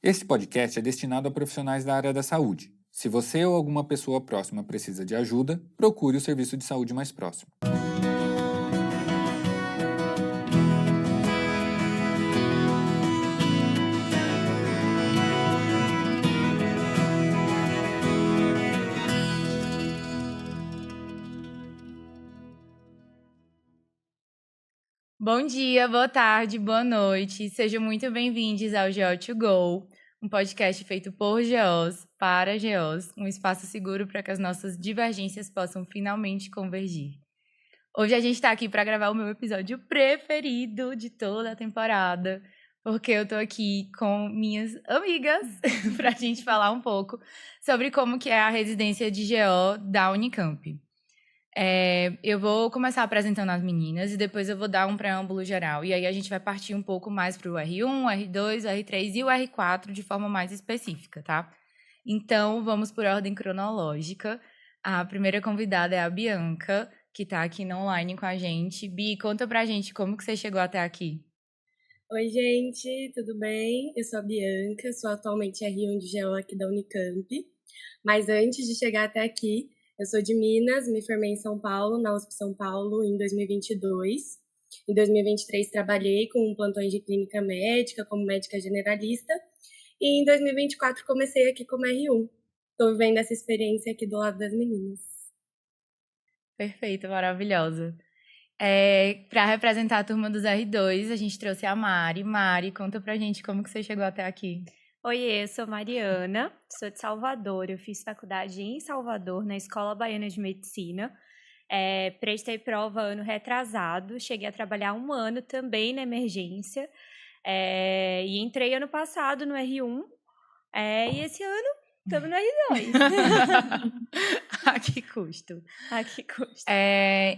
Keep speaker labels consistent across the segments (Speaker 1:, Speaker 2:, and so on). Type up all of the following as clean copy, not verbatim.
Speaker 1: Este podcast é destinado a profissionais da área da saúde. Se você ou alguma pessoa próxima precisa de ajuda, procure o serviço de saúde mais próximo.
Speaker 2: Bom dia, boa tarde, boa noite. Sejam muito bem-vindos ao GO2Go, um podcast feito por GOs, para GOs, um espaço seguro para que as nossas divergências possam finalmente convergir. Hoje a gente está aqui para gravar o meu episódio preferido de toda a temporada, porque eu tô aqui com minhas amigas para a gente falar um pouco sobre como que é a residência de GO da Unicamp. Eu vou começar apresentando as meninas e depois eu vou dar um preâmbulo geral. E aí a gente vai partir um pouco mais para o R1, o R2, o R3 e o R4 de forma mais específica, tá? Então, vamos por ordem cronológica. A primeira convidada é a Bianca, que está aqui no online com a gente. Bi, conta pra gente como que você chegou até aqui.
Speaker 3: Oi, gente, tudo bem? Eu sou a Bianca, sou atualmente R1 de GO aqui da Unicamp. Mas antes de chegar até aqui, eu sou de Minas, me formei em São Paulo, na USP São Paulo, em 2022. Em 2023, trabalhei com plantões de clínica médica, como médica generalista. E em 2024, comecei aqui como R1. Estou vivendo essa experiência aqui do lado das meninas.
Speaker 2: Perfeita, maravilhosa. Para representar a turma dos R2, a gente trouxe a Mari. Mari, conta pra gente como que você chegou até aqui.
Speaker 4: Oiê, eu sou Mariana, sou de Salvador. Eu fiz faculdade em Salvador, na Escola Baiana de Medicina. Prestei prova ano retrasado, cheguei a trabalhar 1 ano também na emergência. E entrei ano passado no R1. E esse ano estamos no R2.
Speaker 2: A que custo?
Speaker 4: A que custo?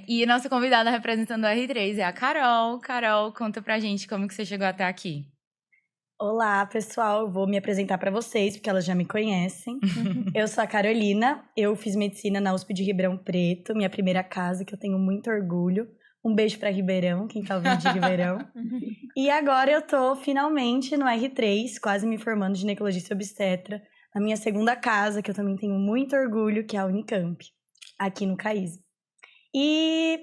Speaker 2: E a nossa convidada representando o R3 é a Carol. Carol, conta pra gente como que você chegou até aqui.
Speaker 5: Olá, pessoal. Eu vou me apresentar para vocês, porque elas já me conhecem. Eu sou a Carolina, eu fiz medicina na USP de Ribeirão Preto, minha primeira casa, que eu tenho muito orgulho. Um beijo para Ribeirão, quem tá ouvindo de Ribeirão. E agora eu tô finalmente no R3, quase me formando de ginecologista e obstetra, na minha segunda casa, que eu também tenho muito orgulho, que é a Unicamp, aqui no CAIS. E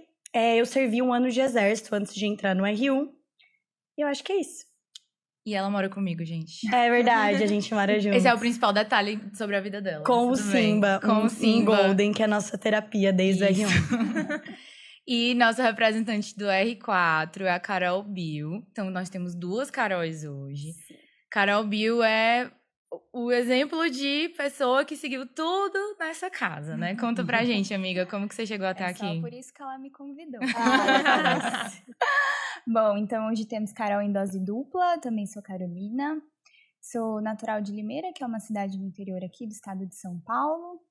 Speaker 5: eu servi 1 ano de exército antes de entrar no R1, e eu acho que é isso.
Speaker 2: E ela mora comigo, gente.
Speaker 5: É verdade, a gente mora junto.
Speaker 2: Esse é o principal detalhe sobre a vida dela.
Speaker 5: Com o Simba, um Golden, que é a nossa terapia desde o R1.
Speaker 2: E nossa representante do R4 é a Carol Bill. Então, nós temos 2 Caróis hoje. Carol Bill é o exemplo de pessoa que seguiu tudo nessa casa, né? Conta pra gente, amiga, como que você chegou até aqui?
Speaker 6: Só por isso que ela me convidou. Bom, então hoje temos Carol em dose dupla, também sou Carolina. Sou natural de Limeira, que é uma cidade do interior aqui do estado de São Paulo.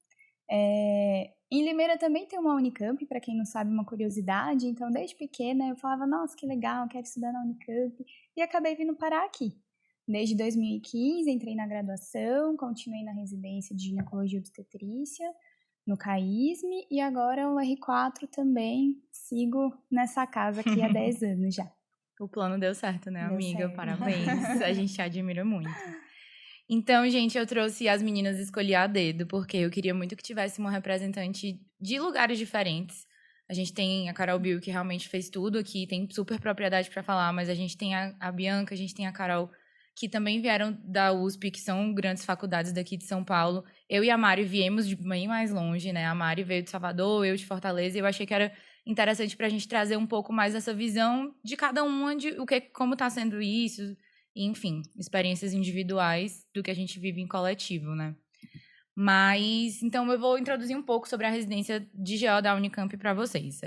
Speaker 6: Em Limeira também tem uma Unicamp, para quem não sabe, uma curiosidade. Então, desde pequena, eu falava, nossa, que legal, quero estudar na Unicamp. E acabei vindo parar aqui. Desde 2015, entrei na graduação, continuei na residência de ginecologia e obstetrícia, no CAISM, e agora o R4 também, sigo nessa casa aqui há 10 anos já.
Speaker 2: O plano deu certo, né, amiga?
Speaker 6: Deu certo.
Speaker 2: Parabéns, a gente te admira muito. Então, gente, eu trouxe as meninas escolhi a dedo, porque eu queria muito que tivesse uma representante de lugares diferentes. A gente tem a Carol Bill, que realmente fez tudo aqui, tem super propriedade para falar, mas a gente tem a Bianca, a gente tem a Carol, que também vieram da USP, que são grandes faculdades daqui de São Paulo. Eu e a Mari viemos de bem mais longe, né? A Mari veio de Salvador, eu de Fortaleza, e eu achei que era interessante para a gente trazer um pouco mais essa visão de cada uma, de como está sendo isso, enfim, experiências individuais do que a gente vive em coletivo, né? Mas, então, eu vou introduzir um pouco sobre a residência de GO da Unicamp para vocês.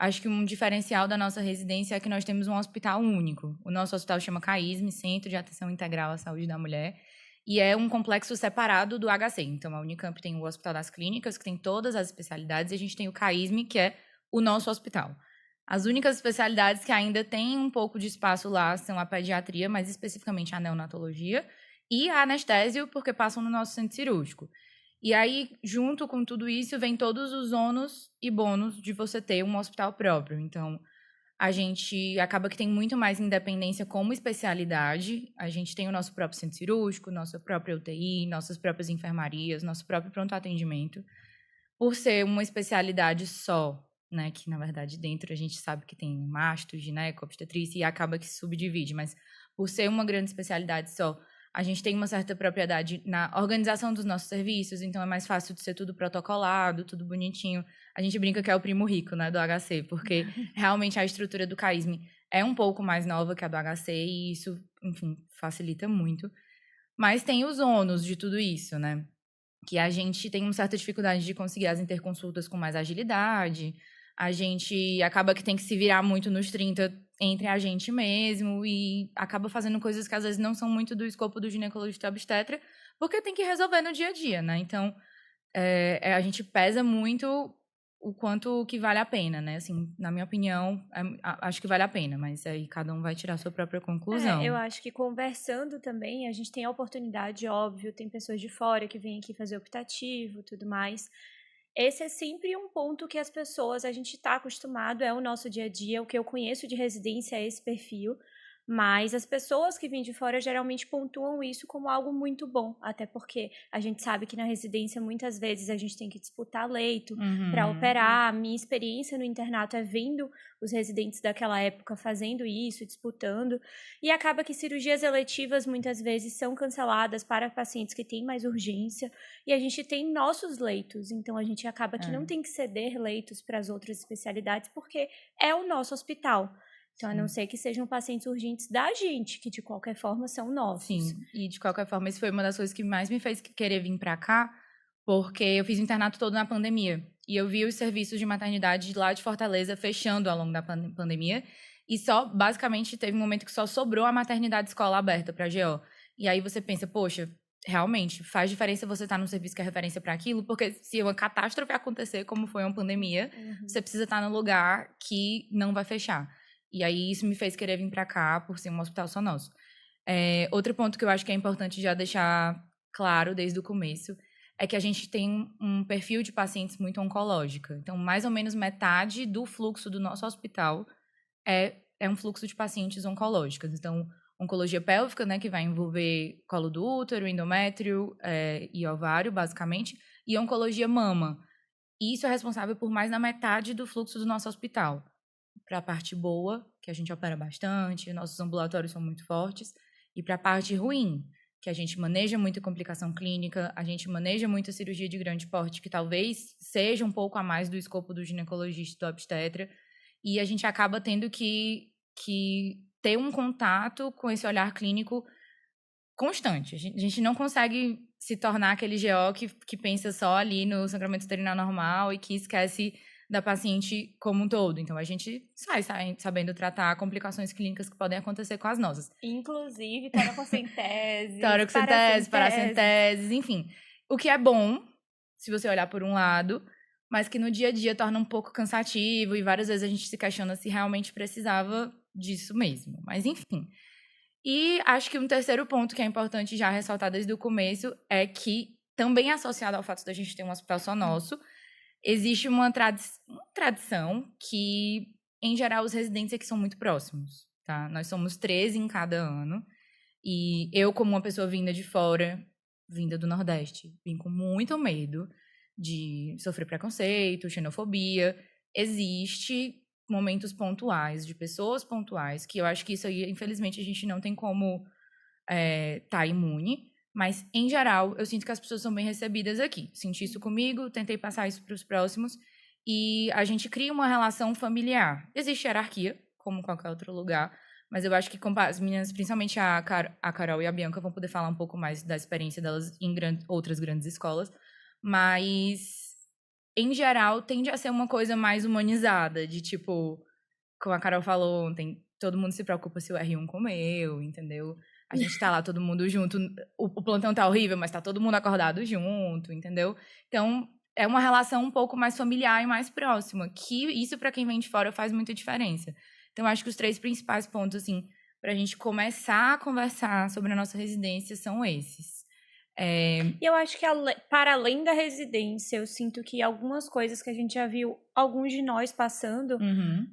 Speaker 2: Acho que um diferencial da nossa residência é que nós temos um hospital único. O nosso hospital chama CAISM, Centro de Atenção Integral à Saúde da Mulher, e é um complexo separado do HC. Então, a Unicamp tem o Hospital das Clínicas, que tem todas as especialidades, e a gente tem o CAISM, que é o nosso hospital. As únicas especialidades que ainda têm um pouco de espaço lá são a pediatria, mais especificamente a neonatologia, e a anestésio, porque passam no nosso centro cirúrgico. E aí, junto com tudo isso, vem todos os ônus e bônus de você ter um hospital próprio. Então, A gente acaba que tem muito mais independência como especialidade. A gente tem o nosso próprio centro cirúrgico, nossa própria UTI, nossas próprias enfermarias, nosso próprio pronto atendimento. Por ser uma especialidade só, né, que na verdade dentro a gente sabe que tem masto, gineco, obstetrícia e acaba que se subdivide, mas por ser uma grande especialidade só, a gente tem uma certa propriedade na organização dos nossos serviços, então é mais fácil de ser tudo protocolado, tudo bonitinho. A gente brinca que é o primo rico, né, do HC, porque realmente a estrutura do CAISM é um pouco mais nova que a do HC e isso, enfim, facilita muito. Mas tem os ônus de tudo isso, né? Que a gente tem uma certa dificuldade de conseguir as interconsultas com mais agilidade, a gente acaba que tem que se virar muito nos 30 entre a gente mesmo e acaba fazendo coisas que às vezes não são muito do escopo do ginecologista obstetra, porque tem que resolver no dia a dia, né? Então, a gente pesa muito o quanto que vale a pena, né? Assim, na minha opinião, acho que vale a pena, mas aí cada um vai tirar a sua própria conclusão.
Speaker 4: Eu acho que conversando também, a gente tem a oportunidade, óbvio, tem pessoas de fora que vêm aqui fazer optativo, tudo mais. Esse é sempre um ponto que as pessoas, a gente está acostumado, é o nosso dia a dia, o que eu conheço de residência é esse perfil, mas as pessoas que vêm de fora geralmente pontuam isso como algo muito bom, até porque a gente sabe que na residência muitas vezes a gente tem que disputar leito para operar. A minha experiência no internato é vendo os residentes daquela época fazendo isso, disputando, e acaba que cirurgias eletivas muitas vezes são canceladas para pacientes que têm mais urgência, e a gente tem nossos leitos, então a gente acaba que não tem que ceder leitos para as outras especialidades, porque é o nosso hospital. Então, a não ser que sejam pacientes urgentes da gente, que de qualquer forma são nossos.
Speaker 2: Sim, e de qualquer forma, isso foi uma das coisas que mais me fez querer vir pra cá, porque eu fiz o internato todo na pandemia. E eu vi os serviços de maternidade lá de Fortaleza fechando ao longo da pandemia. E só, basicamente, teve um momento que só sobrou a maternidade escola aberta pra GO. E aí você pensa, poxa, realmente, faz diferença você estar num serviço que é referência para aquilo, porque se uma catástrofe acontecer, como foi uma pandemia, você precisa estar num lugar que não vai fechar. E aí isso me fez querer vir para cá por ser um hospital só nosso. Outro ponto que eu acho que é importante já deixar claro desde o começo é que a gente tem um perfil de pacientes muito oncológica. Então, mais ou menos metade do fluxo do nosso hospital é um fluxo de pacientes oncológicas. Então, oncologia pélvica, né, que vai envolver colo do útero, endométrio e ovário, basicamente, e oncologia mama. E isso é responsável por mais da metade do fluxo do nosso hospital. Para a parte boa, que a gente opera bastante, nossos ambulatórios são muito fortes, e para a parte ruim, que a gente maneja muita complicação clínica, a gente maneja muita cirurgia de grande porte, que talvez seja um pouco a mais do escopo do ginecologista e do obstetra, e a gente acaba tendo que ter um contato com esse olhar clínico constante. A gente não consegue se tornar aquele GO que pensa só ali no sangramento uterino normal e que esquece da paciente como um todo. Então, a gente sai sabendo tratar complicações clínicas que podem acontecer com as nossas.
Speaker 4: Inclusive, toracocentese,
Speaker 2: paracenteses, enfim. O que é bom, se você olhar por um lado, mas que no dia a dia torna um pouco cansativo e várias vezes a gente se questiona se realmente precisava disso mesmo. Mas, enfim. E acho que um terceiro ponto que é importante já ressaltar desde o começo é que, também associado ao fato da gente ter um hospital só nosso, existe uma tradição que, em geral, os residentes aqui são muito próximos, tá? Nós somos 13 em cada ano. E eu, como uma pessoa vinda de fora, vinda do Nordeste, vim com muito medo de sofrer preconceito, xenofobia. Existe momentos pontuais, de pessoas pontuais, que eu acho que isso aí, infelizmente, a gente não tem como tá imune. Mas, em geral, eu sinto que as pessoas são bem recebidas aqui. Senti isso comigo, tentei passar isso para os próximos. E a gente cria uma relação familiar. Existe hierarquia, como em qualquer outro lugar. Mas eu acho que as meninas, principalmente a Carol e a Bianca, vão poder falar um pouco mais da experiência delas em outras grandes escolas. Mas, em geral, tende a ser uma coisa mais humanizada. De, tipo, como a Carol falou ontem, todo mundo se preocupa se o R1 comeu, entendeu? A gente tá lá todo mundo junto, o plantão tá horrível, mas tá todo mundo acordado junto, entendeu? Então, é uma relação um pouco mais familiar e mais próxima, que isso para quem vem de fora faz muita diferença. Então, acho que os 3 principais pontos, assim, pra gente começar a conversar sobre a nossa residência são esses.
Speaker 4: E eu acho que, para além da residência, eu sinto que algumas coisas que a gente já viu, alguns de nós passando,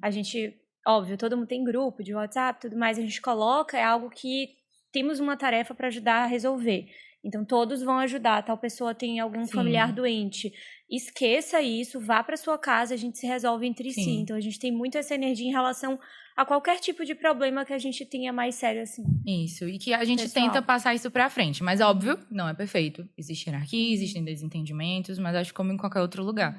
Speaker 4: a gente óbvio, todo mundo tem grupo de WhatsApp, tudo mais, a gente coloca, é algo que temos uma tarefa para ajudar a resolver. Então, todos vão ajudar. Tal pessoa tem algum familiar doente. Esqueça isso, vá para sua casa, a gente se resolve entre si. Então, a gente tem muito essa energia em relação a qualquer tipo de problema que a gente tenha mais sério assim.
Speaker 2: Isso, e que a gente
Speaker 4: Pessoal.
Speaker 2: tenta passar isso pra frente. Mas, óbvio, não é perfeito. Existe hierarquia, existem desentendimentos, mas acho que como em qualquer outro lugar.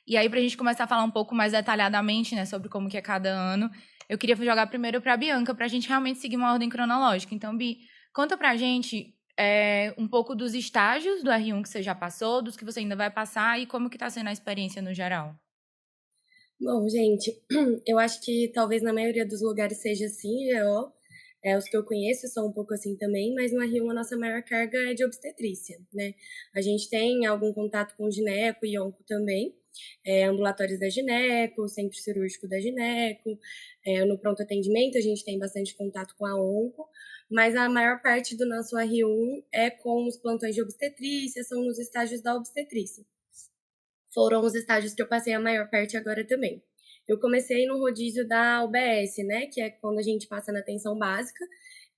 Speaker 2: E aí, pra gente começar a falar um pouco mais detalhadamente, né, sobre como que é cada ano, eu queria jogar primeiro pra Bianca, pra gente realmente seguir uma ordem cronológica. Então, Bi, conta pra gente um pouco dos estágios do R1 que você já passou, dos que você ainda vai passar e como que tá sendo a experiência no geral.
Speaker 3: Bom, gente, eu acho que talvez na maioria dos lugares seja assim, os que eu conheço são um pouco assim também, mas no R1 a nossa maior carga é de obstetrícia, né? A gente tem algum contato com gineco e onco também, ambulatórios da gineco, centro cirúrgico da gineco, no pronto atendimento a gente tem bastante contato com a onco, mas a maior parte do nosso R1 é com os plantões de obstetrícia, são nos estágios da obstetrícia. Foram os estágios que eu passei a maior parte agora também. Eu comecei no rodízio da UBS, né, que é quando a gente passa na atenção básica,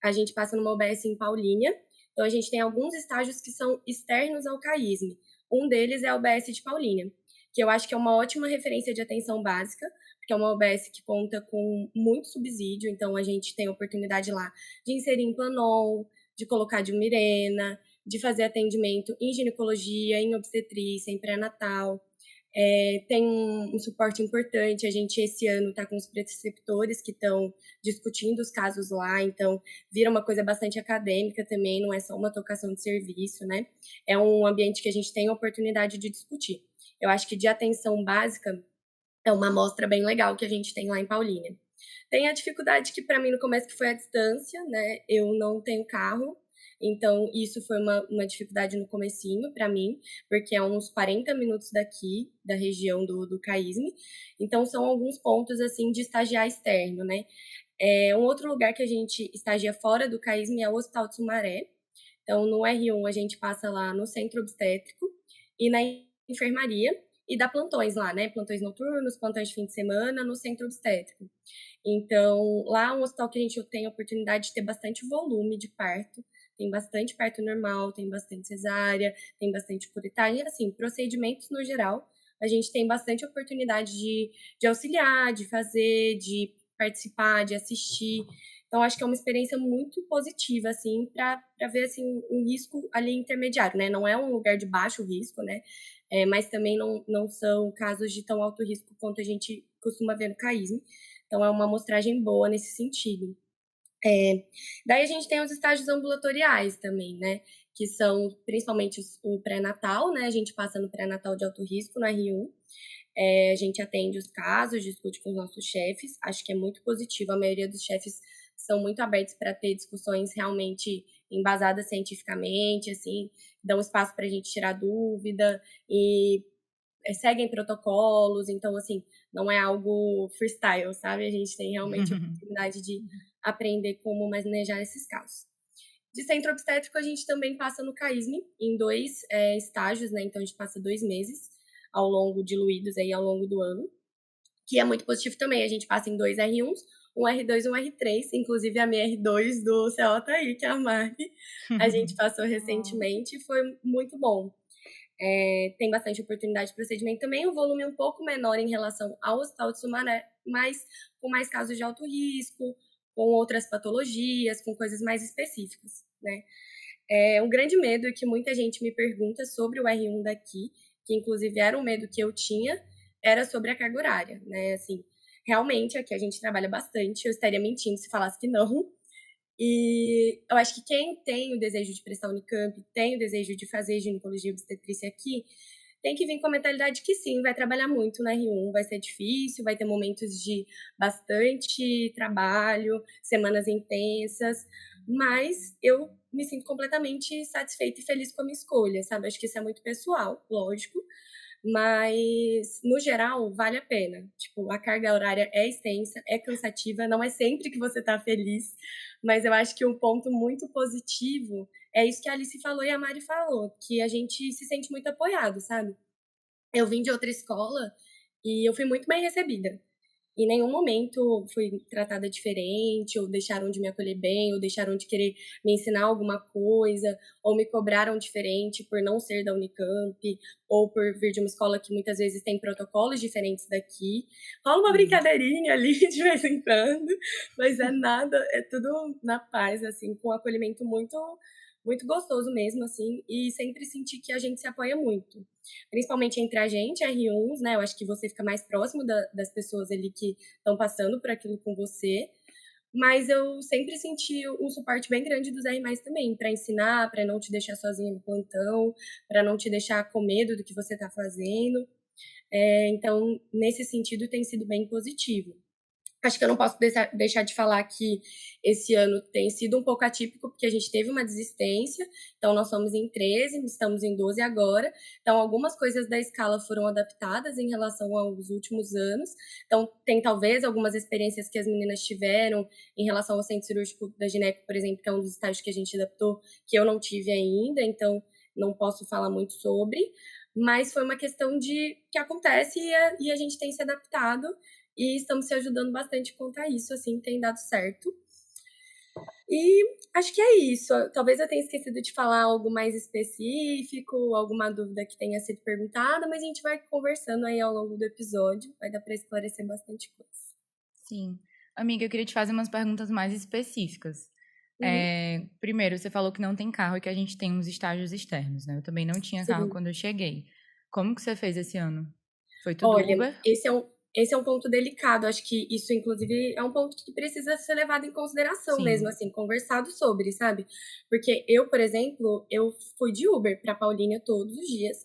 Speaker 3: a gente passa numa UBS em Paulínia, então a gente tem alguns estágios que são externos ao CAISM. Um deles é a UBS de Paulínia, que eu acho que é uma ótima referência de atenção básica, porque é uma UBS que conta com muito subsídio, então a gente tem a oportunidade lá de inserir Implanon, de colocar Dilmirena, de fazer atendimento em ginecologia, em obstetrícia, em pré-natal. Tem um suporte importante, a gente esse ano está com os preceptores que estão discutindo os casos lá, então vira uma coisa bastante acadêmica também, não é só uma tocação de serviço, né? É um ambiente que a gente tem a oportunidade de discutir. Eu acho que de atenção básica é uma amostra bem legal que a gente tem lá em Paulínia. Tem a dificuldade que para mim no começo que foi a distância, né? Eu não tenho carro, então isso foi uma dificuldade no comecinho para mim, porque é uns 40 minutos daqui, da região do CAISM. Então são alguns pontos assim de estagiar externo, né? Um outro lugar que a gente estagia fora do CAISM é o Hospital de Sumaré. Então no R1 a gente passa lá no centro obstétrico e na enfermaria e dá plantões lá, né? Plantões noturnos, plantões de fim de semana no centro obstétrico. Então, lá é um hospital que a gente tem a oportunidade de ter bastante volume de parto, tem bastante parto normal, tem bastante cesárea, tem bastante curetagem, assim, procedimentos no geral, a gente tem bastante oportunidade de auxiliar, de fazer, de participar, de assistir. Então, acho que é uma experiência muito positiva, assim, para ver, assim, um risco ali intermediário, né? Não é um lugar de baixo risco, né? Mas também não são casos de tão alto risco quanto a gente costuma ver no CAISM. Então, é uma amostragem boa nesse sentido. Daí a gente tem os estágios ambulatoriais também, né? Que são principalmente o pré-natal, né? A gente passa no pré-natal de alto risco, no R1. A gente atende os casos, discute com os nossos chefes. Acho que é muito positivo. A maioria dos chefes são muito abertos para ter discussões realmente embasadas cientificamente, assim, dão espaço para a gente tirar dúvida e seguem protocolos, então, assim, não é algo freestyle, sabe? A gente tem realmente a oportunidade de aprender como manejar esses casos. De centro obstétrico, a gente também passa no CAISM, em 2 estágios, né? Então, a gente passa 2 meses diluídos aí ao longo do ano, que é muito positivo também. A gente passa em 2 R1s, um R2 e um R3, inclusive a minha R2 do CO tá aí, que é a Mari. A gente passou recentemente e foi muito bom. Tem bastante oportunidade de procedimento também, um volume um pouco menor em relação ao Hospital de Sumaré, mas com mais casos de alto risco, com outras patologias, com coisas mais específicas, né? Um grande medo que muita gente me pergunta sobre o R1 daqui, que inclusive era um medo que eu tinha, era sobre a carga horária, né? Assim, realmente aqui a gente trabalha bastante, eu estaria mentindo se falasse que não. E eu acho que quem tem o desejo de prestar Unicamp, tem o desejo de fazer ginecologia e obstetrícia aqui, tem que vir com a mentalidade que sim, vai trabalhar muito na R1, vai ser difícil, vai ter momentos de bastante trabalho, semanas intensas, mas eu me sinto completamente satisfeita e feliz com a minha escolha, sabe? Acho que isso é muito pessoal, lógico, mas no geral vale a pena. Tipo, a carga horária é extensa, é cansativa, não é sempre que você tá feliz, mas eu acho que um ponto muito positivo é isso que a Alice falou e a Mari falou, que a gente se sente muito apoiado, sabe? Eu vim de outra escola e eu fui muito bem recebida. em nenhum momento fui tratada diferente, ou deixaram de me acolher bem, ou deixaram de querer me ensinar alguma coisa, ou me cobraram diferente por não ser da Unicamp, ou por vir de uma escola que muitas vezes tem protocolos diferentes daqui. Rola uma brincadeirinha ali de vez em quando, mas é nada, é tudo na paz, assim, com um acolhimento muito gostoso mesmo, assim, e sempre senti que a gente se apoia muito. Principalmente entre a gente, R1s, né? Eu acho que você fica mais próximo das pessoas ali que estão passando por aquilo com você. Mas eu sempre senti um suporte bem grande dos R+, também, para ensinar, para não te deixar sozinha no plantão, para não te deixar com medo do que você está fazendo. Então, nesse sentido, tem sido bem positivo. Acho que eu não posso deixar de falar que esse ano tem sido um pouco atípico, porque a gente teve uma desistência, então nós somos em 13, estamos em 12 agora, então algumas coisas da escala foram adaptadas em relação aos últimos anos, então tem talvez algumas experiências que as meninas tiveram em relação ao centro cirúrgico da Gineco, por exemplo, que é um dos estágios que a gente adaptou, que eu não tive ainda, então não posso falar muito sobre, mas foi uma questão de que acontece e a gente tem se adaptado, e estamos se ajudando bastante quanto a isso, assim, tem dado certo. E acho que é isso. Talvez eu tenha esquecido de falar algo mais específico, alguma dúvida que tenha sido perguntada, mas a gente vai conversando aí ao longo do episódio, vai dar para esclarecer bastante coisa.
Speaker 2: Sim. Amiga, eu queria te fazer umas perguntas mais específicas. Primeiro, você falou que não tem carro e que a gente tem uns estágios externos, né? Eu também não tinha carro quando eu cheguei. Como que você fez esse ano? Foi tudo Uber?
Speaker 3: Esse é um ponto delicado, acho que isso, inclusive, é um ponto que precisa ser levado em consideração mesmo, assim, conversado sobre, sabe? Porque eu, por exemplo, eu fui de Uber pra Paulínia todos os dias,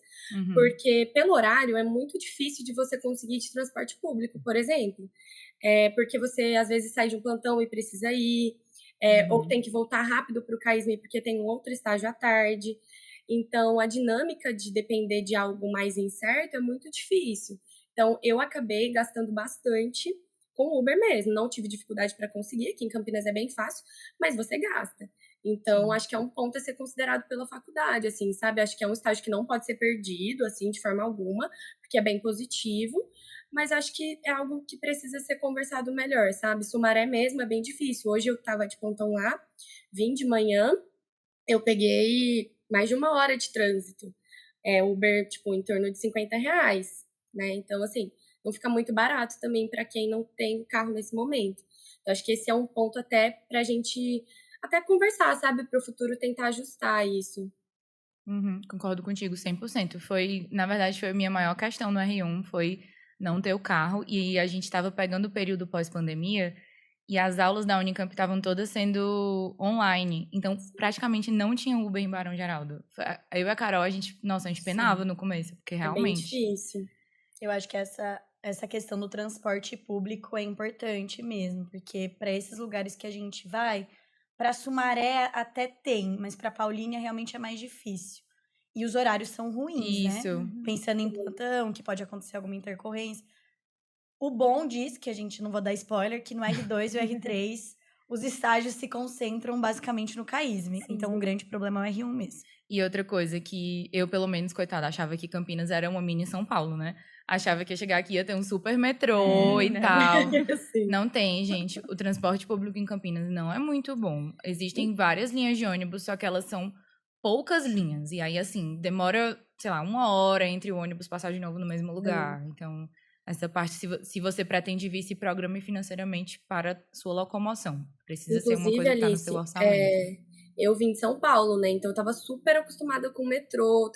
Speaker 3: porque pelo horário é muito difícil de você conseguir de transporte público, por exemplo. Porque você, às vezes, sai de um plantão e precisa ir, ou tem que voltar rápido pro CAISM porque tem um outro estágio à tarde. Então, a dinâmica de depender de algo mais incerto é muito difícil. Então, eu acabei gastando bastante com o Uber mesmo. Não tive dificuldade para conseguir. Aqui em Campinas é bem fácil, mas você gasta. Então, acho que é um ponto a ser considerado pela faculdade, assim, sabe? Acho que é um estágio que não pode ser perdido, assim, de forma alguma, porque é bem positivo. Mas acho que é algo que precisa ser conversado melhor, sabe? Sumaré mesmo é bem difícil. Hoje eu tava de plantão lá, vim de manhã, eu peguei mais de 1 hora de trânsito. Uber, tipo, em torno de R$50. Né? Então, assim, não fica muito barato também para quem não tem carro nesse momento. Eu acho que esse é um ponto até para a gente até conversar, sabe? Para o futuro tentar ajustar isso.
Speaker 2: Concordo contigo 100%. Na verdade, foi a minha maior questão no R1, foi não ter o carro. E a gente estava pegando o período pós-pandemia e as aulas da Unicamp estavam todas sendo online. Então, praticamente não tinha Uber em Barão Geraldo. Eu e a Carol, a gente penava no começo, porque realmente...
Speaker 3: É bem difícil.
Speaker 5: Eu acho que essa questão do transporte público é importante mesmo, porque para esses lugares que a gente vai, para Sumaré até tem, mas para Paulínia realmente é mais difícil. E os horários são ruins, né? Pensando em plantão, que pode acontecer alguma intercorrência. O bom diz, que a gente não vou dar spoiler, que no R2 e o R3, os estágios se concentram basicamente no CAISM. Então, o grande problema é o R1 mesmo.
Speaker 2: E outra coisa que eu, pelo menos, coitada, achava que Campinas era uma mini São Paulo, né? Achava que ia chegar aqui ia ter um super metrô e tal. Não tem, gente. O transporte público em Campinas não é muito bom. Existem várias linhas de ônibus, só que elas são poucas linhas. E aí, assim, demora, sei lá, 1 hora entre o ônibus passar de novo no mesmo lugar. Então, essa parte, se você pretende vir, se programe financeiramente para sua locomoção. Precisa ser uma coisa que está no seu orçamento.
Speaker 3: Eu vim de São Paulo, né? Então eu tava super acostumada com metrô,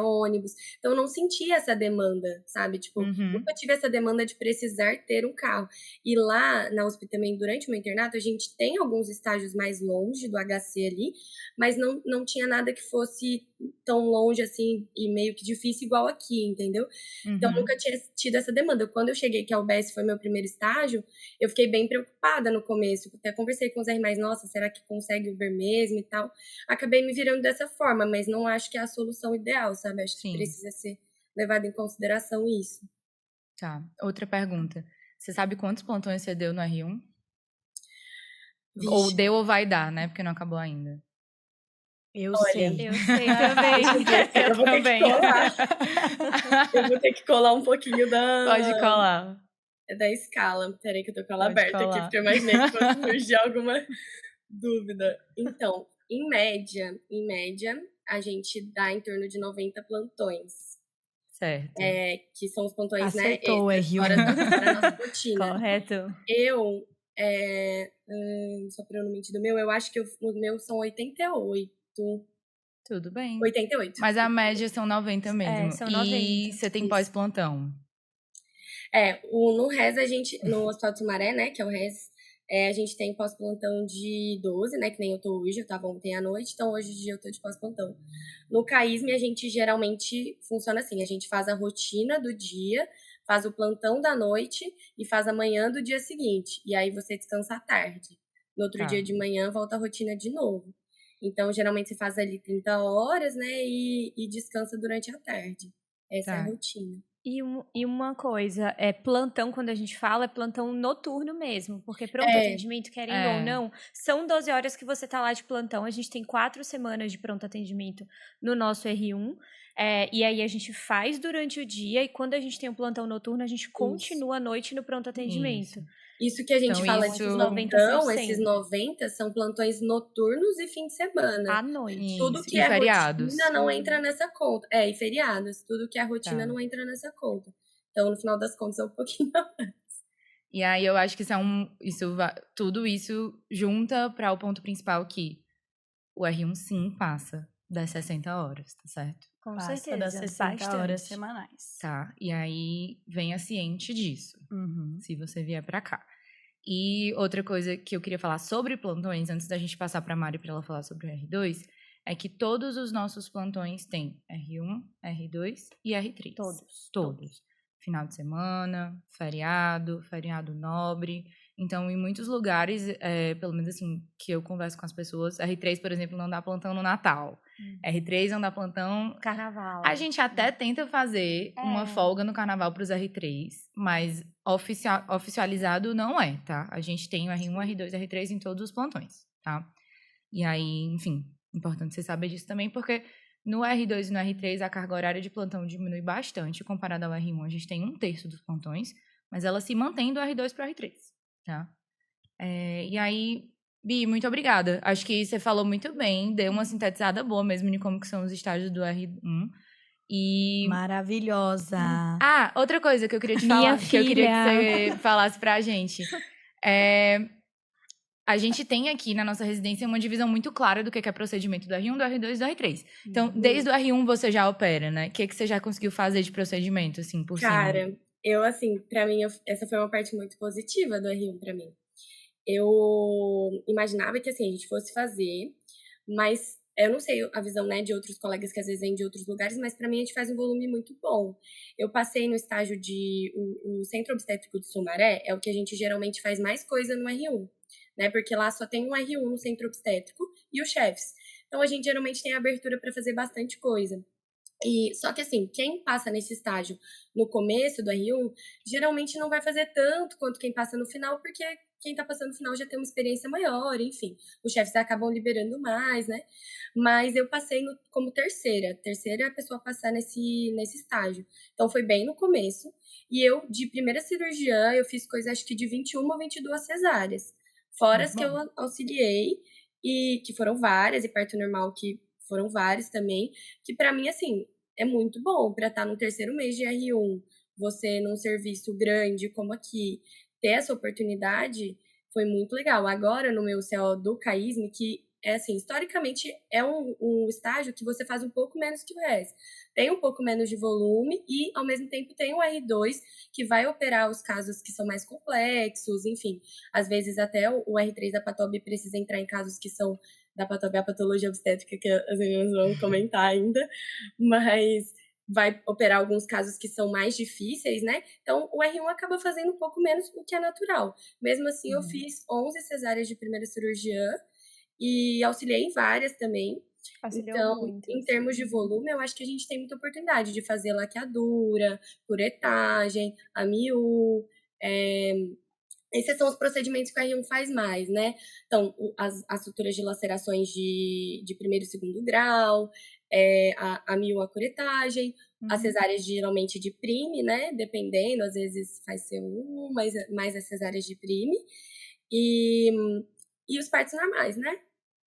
Speaker 3: ônibus. Então eu não sentia essa demanda, sabe? Tipo, nunca tive essa demanda de precisar ter um carro. E lá na USP também, durante o meu internato, a gente tem alguns estágios mais longe do HC ali, mas não tinha nada que fosse tão longe assim e meio que difícil igual aqui, entendeu? Então eu nunca tinha tido essa demanda. Quando eu cheguei, que a UBS foi meu primeiro estágio, eu fiquei bem preocupada no começo. Até conversei com os R+, nossa, será que consegue Uber mesmo e tal? Acabei me virando dessa forma, mas não acho que é a solução ideal, sabe? Acho que precisa ser levado em consideração isso.
Speaker 2: Tá. Outra pergunta. Você sabe quantos plantões você deu no R1?
Speaker 3: Vixe.
Speaker 2: Ou deu ou vai dar, né? Porque não acabou ainda.
Speaker 5: Eu sei
Speaker 4: também.
Speaker 3: Eu vou ter que colar. Eu vou ter que colar um pouquinho da...
Speaker 2: Pode colar.
Speaker 3: É da escala. Peraí que eu tô com ela
Speaker 2: Pode
Speaker 3: aberta aqui,
Speaker 2: falar.
Speaker 3: porque eu imaginei que fosse surgir alguma dúvida. Então, em média, a gente dá em torno de 90 plantões.
Speaker 2: Certo.
Speaker 3: Que são os plantões,
Speaker 5: Acertou,
Speaker 3: extras,
Speaker 5: R1.
Speaker 3: fora da nossa rotina.
Speaker 4: Correto.
Speaker 3: Eu, só pra eu não mentir do meu, eu acho que o meu são 88.
Speaker 2: Tudo bem.
Speaker 3: 88.
Speaker 2: Mas a média são 90 mesmo.
Speaker 4: são
Speaker 2: E
Speaker 4: 90.
Speaker 2: você tem
Speaker 3: Isso.
Speaker 2: pós-plantão.
Speaker 3: No RES no Hospital de Sumaré, né, que é o RES, a gente tem pós-plantão de 12, né, que nem eu tô hoje, eu tava ontem à noite, então hoje de dia eu tô de pós-plantão. No CAISM, a gente geralmente funciona assim, a gente faz a rotina do dia, faz o plantão da noite e faz a manhã do dia seguinte, e aí você descansa à tarde. No outro
Speaker 2: Tá.
Speaker 3: dia de manhã, volta a rotina de novo. Então, geralmente você faz ali 30 horas, né, e descansa durante a tarde. Essa é a
Speaker 2: Tá.
Speaker 3: rotina.
Speaker 4: E uma coisa, plantão, quando a gente fala, é plantão noturno mesmo. Porque pronto atendimento, querendo ou não, são 12 horas que você tá lá de plantão. A gente tem 4 semanas de pronto atendimento no nosso R1. E aí a gente faz durante o dia. E quando a gente tem um plantão noturno, a gente continua à noite no pronto atendimento.
Speaker 3: Isso que a gente
Speaker 2: Então,
Speaker 3: fala
Speaker 2: isso-
Speaker 3: de
Speaker 4: Os 90
Speaker 3: plantão,
Speaker 4: são
Speaker 3: esses
Speaker 4: sempre.
Speaker 3: 90 são plantões noturnos e fim de semana.
Speaker 4: À noite.
Speaker 3: Tudo
Speaker 2: Isso.
Speaker 3: que
Speaker 2: E
Speaker 3: é
Speaker 2: feriados.
Speaker 3: rotina não entra nessa conta. E feriados. Tudo que é rotina
Speaker 2: Tá.
Speaker 3: não entra nessa conta. Então, no final das contas, é um pouquinho.
Speaker 2: E aí eu acho que tudo isso junta para o ponto principal que o R1 sim passa das 60 horas, tá certo?
Speaker 4: Com
Speaker 5: Passa
Speaker 4: certeza.
Speaker 5: das 60 horas
Speaker 4: bastante.
Speaker 5: semanais.
Speaker 2: Tá? E aí venha ciente disso,
Speaker 5: Uhum.
Speaker 2: se você vier para cá. E outra coisa que eu queria falar sobre plantões, antes da gente passar para Mari para ela falar sobre o R2, é que todos os nossos plantões têm R1, R2 e R3. Todos. Final de semana, feriado nobre. Então, em muitos lugares, pelo menos assim, que eu converso com as pessoas, R3, por exemplo, não dá plantão no Natal. R3 não dá plantão.
Speaker 4: Carnaval.
Speaker 2: A gente até tenta fazer uma folga no carnaval para os R3, mas oficializado não é, tá? A gente tem o R1, R2, R3 em todos os plantões, tá? E aí, enfim, importante você saber disso também, porque no R2 e no R3 a carga horária de plantão diminui bastante comparada ao R1. A gente tem 1/3 dos plantões, mas ela se mantém do R2 para o R3, tá? E aí, Bi, muito obrigada. Acho que você falou muito bem, deu uma sintetizada boa mesmo de como que são os estágios do R1. E...
Speaker 5: Maravilhosa.
Speaker 2: outra coisa que eu queria te
Speaker 4: Minha
Speaker 2: falar, que eu queria que
Speaker 4: filha.
Speaker 2: você falasse pra gente. A gente tem aqui na nossa residência uma divisão muito clara do que é procedimento do R1, do R2 e do R3. Então, desde o R1 você já opera, né? O que você já conseguiu fazer de procedimento, assim, por cima?
Speaker 3: Cara, eu, assim, pra mim, essa foi uma parte muito positiva do R1 pra mim. Eu imaginava que, assim, a gente fosse fazer, mas eu não sei a visão, né, de outros colegas que às vezes vêm de outros lugares, mas pra mim a gente faz um volume muito bom. Eu passei no estágio o Centro Obstétrico de Sumaré é o que a gente geralmente faz mais coisa no R1, né, porque lá só tem um R1 no Centro Obstétrico e os chefes. Então a gente geralmente tem abertura pra fazer bastante coisa. Só que assim, quem passa nesse estágio no começo do R1, geralmente não vai fazer tanto quanto quem passa no final, porque quem tá passando no final já tem uma experiência maior, enfim. Os chefes acabam liberando mais, né? Mas eu passei como terceira pessoa a passar nesse estágio. Então foi bem no começo. E eu, de primeira cirurgiã, eu fiz coisa acho que de 21 ou 22 cesáreas. Fora as que eu auxiliei, e que foram várias, e parto normal que foram vários também, que pra mim, assim, é muito bom pra estar no terceiro mês de R1, você num serviço grande como aqui, ter essa oportunidade foi muito legal. Agora, no meu CO do CAISM, que é assim, historicamente é um estágio que você faz um pouco menos que o resto. Tem um pouco menos de volume e, ao mesmo tempo, tem o R2, que vai operar os casos que são mais complexos, enfim. Às vezes, até o R3 da Patob precisa entrar em casos que são da Patob, a patologia obstétrica, que as meninas vão comentar ainda, mas vai operar alguns casos que são mais difíceis, né? Então, o R1 acaba fazendo um pouco menos, o que é natural. Mesmo assim, eu fiz 11 cesáreas de primeira cirurgia e auxiliei em várias também. Então, em termos de volume, eu acho que a gente tem muita oportunidade de fazer laqueadura, curetagem, AMIU. Esses são os procedimentos que a R1 faz mais, né? Então, as suturas de lacerações de primeiro e segundo grau, a mil a curetagem, as cesáreas geralmente de prime, né? Dependendo, às vezes faz C1, mas as cesáreas de prime. E os partos normais, né?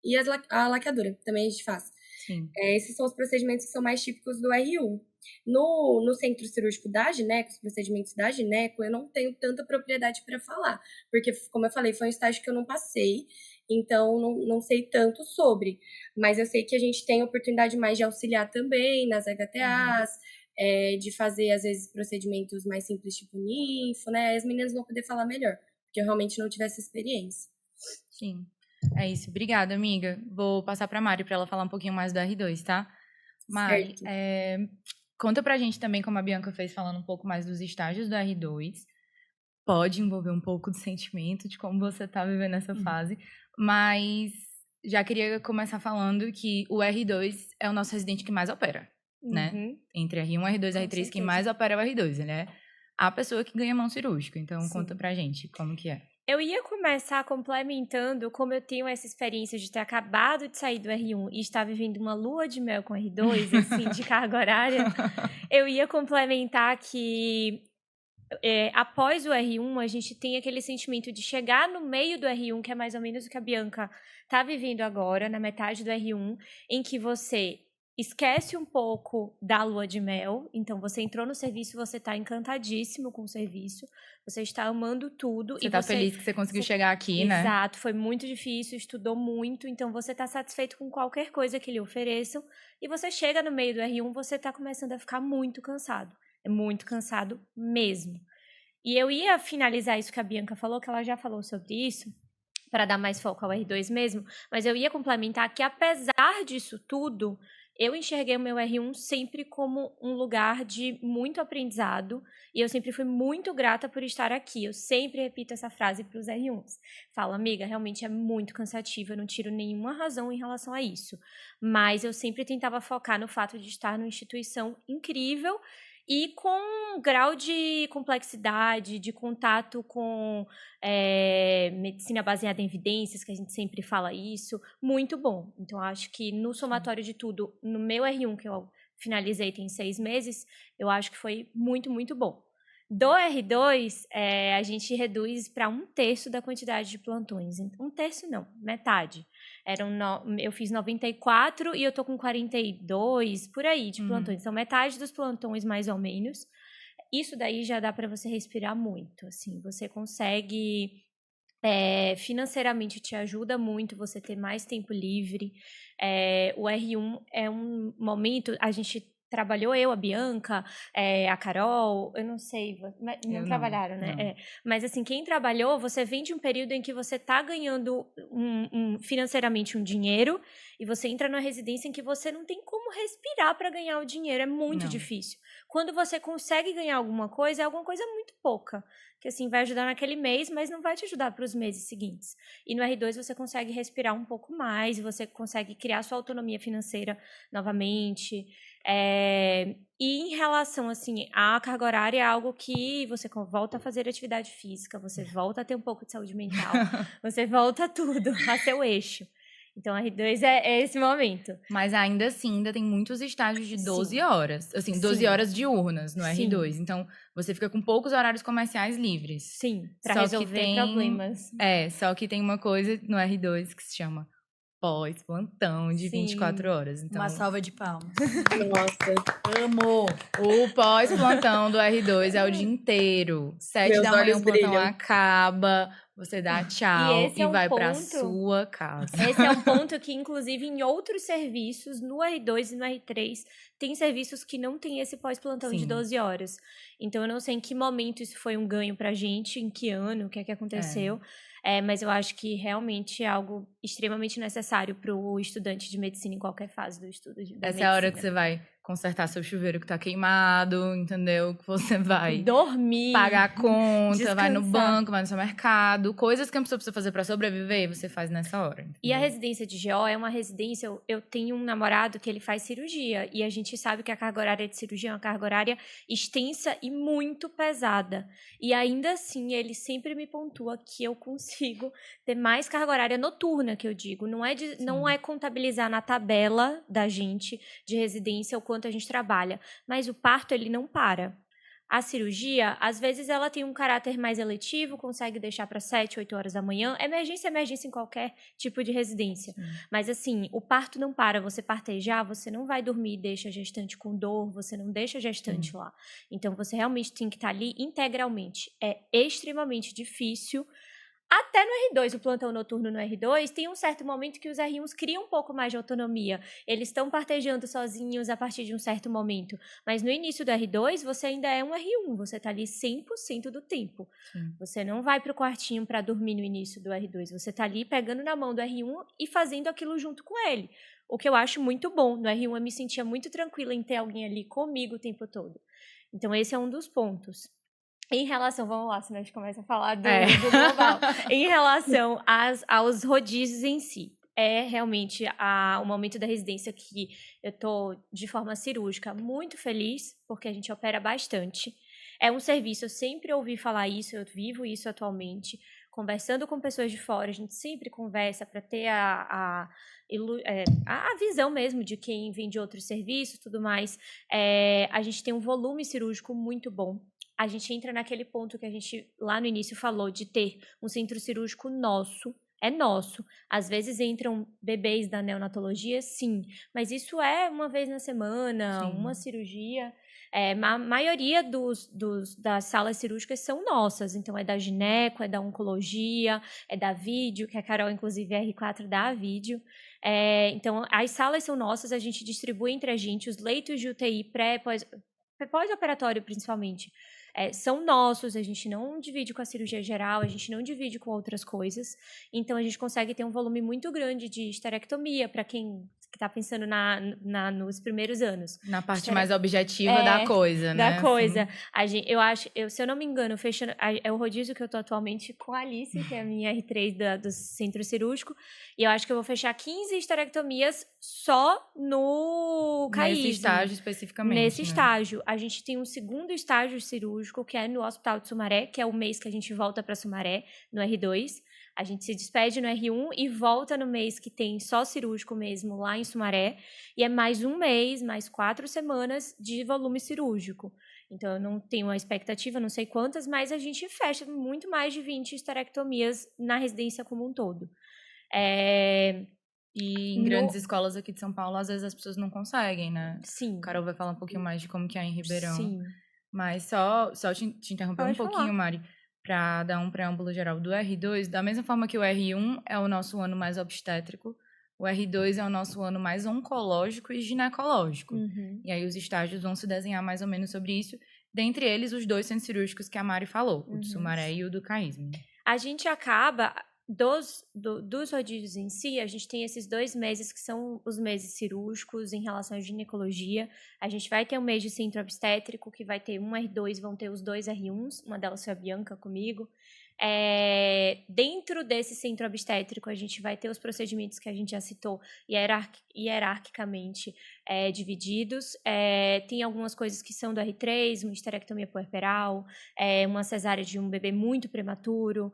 Speaker 3: E a laqueadura também a gente faz.
Speaker 2: Sim.
Speaker 3: Esses são os procedimentos que são mais típicos do R1. No centro cirúrgico da Gineco, os procedimentos da Gineco, eu não tenho tanta propriedade para falar, porque, como eu falei, foi um estágio que eu não passei, então não sei tanto sobre. Mas eu sei que a gente tem oportunidade mais de auxiliar também nas HTAs, de fazer, às vezes, procedimentos mais simples, tipo ninfo, né? As meninas vão poder falar melhor, porque eu realmente não tive essa experiência.
Speaker 2: Sim. É isso. Obrigada, amiga. Vou passar para a Mari para ela falar um pouquinho mais do R2, tá? Mari, conta pra gente também, como a Bianca fez, falando um pouco mais dos estágios do R2. Pode envolver um pouco do sentimento de como você tá vivendo essa fase, mas já queria começar falando que o R2 é o nosso residente que mais opera, né? Entre R1, R2 e R3, quem mais opera é o R2. Ele é a pessoa que ganha mão cirúrgica. Então, conta pra gente como que é.
Speaker 4: Eu ia começar complementando, como eu tenho essa experiência de ter acabado de sair do R1 e estar vivendo uma lua de mel com R2, assim, de carga horária, eu ia complementar que após o R1, a gente tem aquele sentimento de chegar no meio do R1, que é mais ou menos o que a Bianca está vivendo agora, na metade do R1, em que você esquece um pouco da lua de mel. Então, você entrou no serviço, você está encantadíssimo com o serviço, você está amando tudo.
Speaker 2: Você está feliz que você conseguiu chegar aqui, né?
Speaker 4: Exato, foi muito difícil, estudou muito, então você está satisfeito com qualquer coisa que lhe ofereçam, e você chega no meio do R1, você está começando a ficar muito cansado. É muito cansado mesmo. E eu ia finalizar isso que a Bianca falou, que ela já falou sobre isso, para dar mais foco ao R2 mesmo, mas eu ia complementar que, apesar disso tudo, eu enxerguei o meu R1 sempre como um lugar de muito aprendizado, e eu sempre fui muito grata por estar aqui. Eu sempre repito essa frase para os R1s. Falo, amiga, realmente é muito cansativo, eu não tiro nenhuma razão em relação a isso, mas eu sempre tentava focar no fato de estar numa instituição incrível e com um grau de complexidade, de contato com medicina baseada em evidências, que a gente sempre fala isso, muito bom. Então, acho que no somatório de tudo, no meu R1, que eu finalizei tem 6 meses, eu acho que foi muito, muito bom. Do R2, a gente reduz para 1/3 da quantidade de plantões. 1/3 não, metade. Eu fiz 94 e eu tô com 42, por aí, de plantões. Então, metade dos plantões, mais ou menos. Isso daí já dá para você respirar muito, assim. Você consegue... financeiramente te ajuda muito você ter mais tempo livre. O R1 é um momento... A gente trabalhou, a Bianca, a Carol, eu não sei, não trabalharam, né?
Speaker 2: Não.
Speaker 4: Mas assim, quem trabalhou, você vem de um período em que você está ganhando financeiramente um dinheiro e você entra numa residência em que você não tem como respirar para ganhar o dinheiro, é muito difícil. Quando você consegue ganhar alguma coisa, é alguma coisa muito pouca, que assim, vai ajudar naquele mês, mas não vai te ajudar para os meses seguintes. E no R2 você consegue respirar um pouco mais, você consegue criar sua autonomia financeira novamente. E em relação, assim, à carga horária, é algo que você volta a fazer atividade física, você volta a ter um pouco de saúde mental, você volta a tudo, a seu eixo. Então, a R2 é esse momento.
Speaker 2: Mas ainda assim, ainda tem muitos estágios de 12 horas. Assim, 12 horas diurnas no R2. Então, você fica com poucos horários comerciais livres.
Speaker 4: Sim, para resolver problemas.
Speaker 2: Só que tem uma coisa no R2 que se chama pós-plantão de 24 horas. Então,
Speaker 5: uma salva de palmas.
Speaker 3: Nossa,
Speaker 5: Amo!
Speaker 2: o pós-plantão do R2 é o dia inteiro. 7 da manhã o plantão acaba, você dá tchau e vai pra sua casa.
Speaker 4: Esse é um ponto que, inclusive, em outros serviços, no R2 e no R3, tem serviços que não tem esse pós-plantão de 12 horas. Então, eu não sei em que momento isso foi um ganho pra gente, em que ano, o que é que aconteceu. Mas eu acho que realmente é algo extremamente necessário para o estudante de medicina em qualquer fase do estudo da medicina.
Speaker 2: Essa é a hora que você vai consertar seu chuveiro que tá queimado, entendeu? Que você vai
Speaker 4: dormir,
Speaker 2: pagar a conta,
Speaker 4: descansar.
Speaker 2: vai no banco, vai no supermercado. Coisas que a pessoa precisa fazer para sobreviver, você faz nessa hora. Entendeu?
Speaker 4: E a residência de GO é uma residência... Eu tenho um namorado que ele faz cirurgia. E a gente sabe que a carga horária de cirurgia é uma carga horária extensa e muito pesada. E ainda assim, ele sempre me pontua que eu consigo ter mais carga horária noturna, semana que eu digo, não é contabilizar na tabela da gente de residência o quanto a gente trabalha, mas o parto ele não para. A cirurgia, às vezes, ela tem um caráter mais eletivo, consegue deixar para 7, 8 horas da manhã. Emergência em qualquer tipo de residência. Mas, assim, o parto não para. Você partejar, você não vai dormir e deixa a gestante com dor, você não deixa a gestante lá. Então, você realmente tem que estar ali integralmente. É extremamente difícil. Até no R2, o plantão noturno no R2, tem um certo momento que os R1s criam um pouco mais de autonomia. Eles estão partejando sozinhos a partir de um certo momento. Mas no início do R2, você ainda é um R1. Você está ali 100% do tempo. Você não vai para o quartinho para dormir no início do R2. Você está ali pegando na mão do R1 e fazendo aquilo junto com ele. O que eu acho muito bom. No R1 eu me sentia muito tranquila em ter alguém ali comigo o tempo todo. Então esse é um dos pontos. Em relação, vamos lá, senão a gente começa a falar do global. Em relação aos rodízios em si, é realmente o momento da residência que eu tô, de forma cirúrgica, muito feliz, porque a gente opera bastante. É um serviço, eu sempre ouvi falar isso, eu vivo isso atualmente. Conversando com pessoas de fora, a gente sempre conversa para ter a visão mesmo de quem vem de outros serviços, tudo mais. A gente tem um volume cirúrgico muito bom. A gente entra naquele ponto que a gente lá no início falou de ter um centro cirúrgico nosso. É nosso. Às vezes entram bebês da neonatologia, sim. Mas isso é uma vez na semana, uma cirurgia. A maioria das salas cirúrgicas são nossas. Então, é da gineco, é da oncologia, é da vídeo, que a Carol, inclusive, é R4 da vídeo. Então, as salas são nossas, a gente distribui entre a gente. Os leitos de UTI pós-operatório, principalmente, são nossos, a gente não divide com a cirurgia geral, a gente não divide com outras coisas, então a gente consegue ter um volume muito grande de esterectomia para quem está pensando nos primeiros anos.
Speaker 2: Na parte mais objetiva da coisa, né?
Speaker 4: Da coisa. Eu acho, se eu não me engano, fechando, é o rodízio que eu tô atualmente com a Alice, que é a minha R3 do centro cirúrgico, e eu acho que eu vou fechar 15 esterectomias só no CAISM.
Speaker 2: Nesse estágio especificamente.
Speaker 4: Nesse estágio. A gente tem um segundo estágio cirúrgico, que é no Hospital de Sumaré, que é o mês que a gente volta para Sumaré, no R2. A gente se despede no R1 e volta no mês que tem só cirúrgico mesmo, lá em Sumaré. E é mais um mês, mais 4 semanas de volume cirúrgico. Então, eu não tenho uma expectativa, não sei quantas, mas a gente fecha muito mais de 20 esterectomias na residência como um todo.
Speaker 2: E em grandes escolas aqui de São Paulo, às vezes as pessoas não conseguem, né?
Speaker 4: Sim.
Speaker 2: O Carol vai falar um pouquinho mais de como que é em Ribeirão.
Speaker 4: Sim.
Speaker 2: Mas só te interromper
Speaker 4: Pode
Speaker 2: um pouquinho,
Speaker 4: falar.
Speaker 2: Mari, para dar um preâmbulo geral do R2. Da mesma forma que o R1 é o nosso ano mais obstétrico, o R2 é o nosso ano mais oncológico e ginecológico. E aí os estágios vão se desenhar mais ou menos sobre isso. Dentre eles, os 2 centros cirúrgicos que a Mari falou, o de Sumaré e o do CAISM.
Speaker 4: A gente acaba... Dos rodízios em si, a gente tem esses 2 meses que são os meses cirúrgicos em relação à ginecologia. A gente vai ter um mês de centro obstétrico, que vai ter um R2, vão ter os 2 R1s, uma delas foi a Bianca comigo. Dentro desse centro obstétrico, a gente vai ter os procedimentos que a gente já citou hierarquicamente divididos. Tem algumas coisas que são do R3, uma esterectomia puerperal, uma cesárea de um bebê muito prematuro,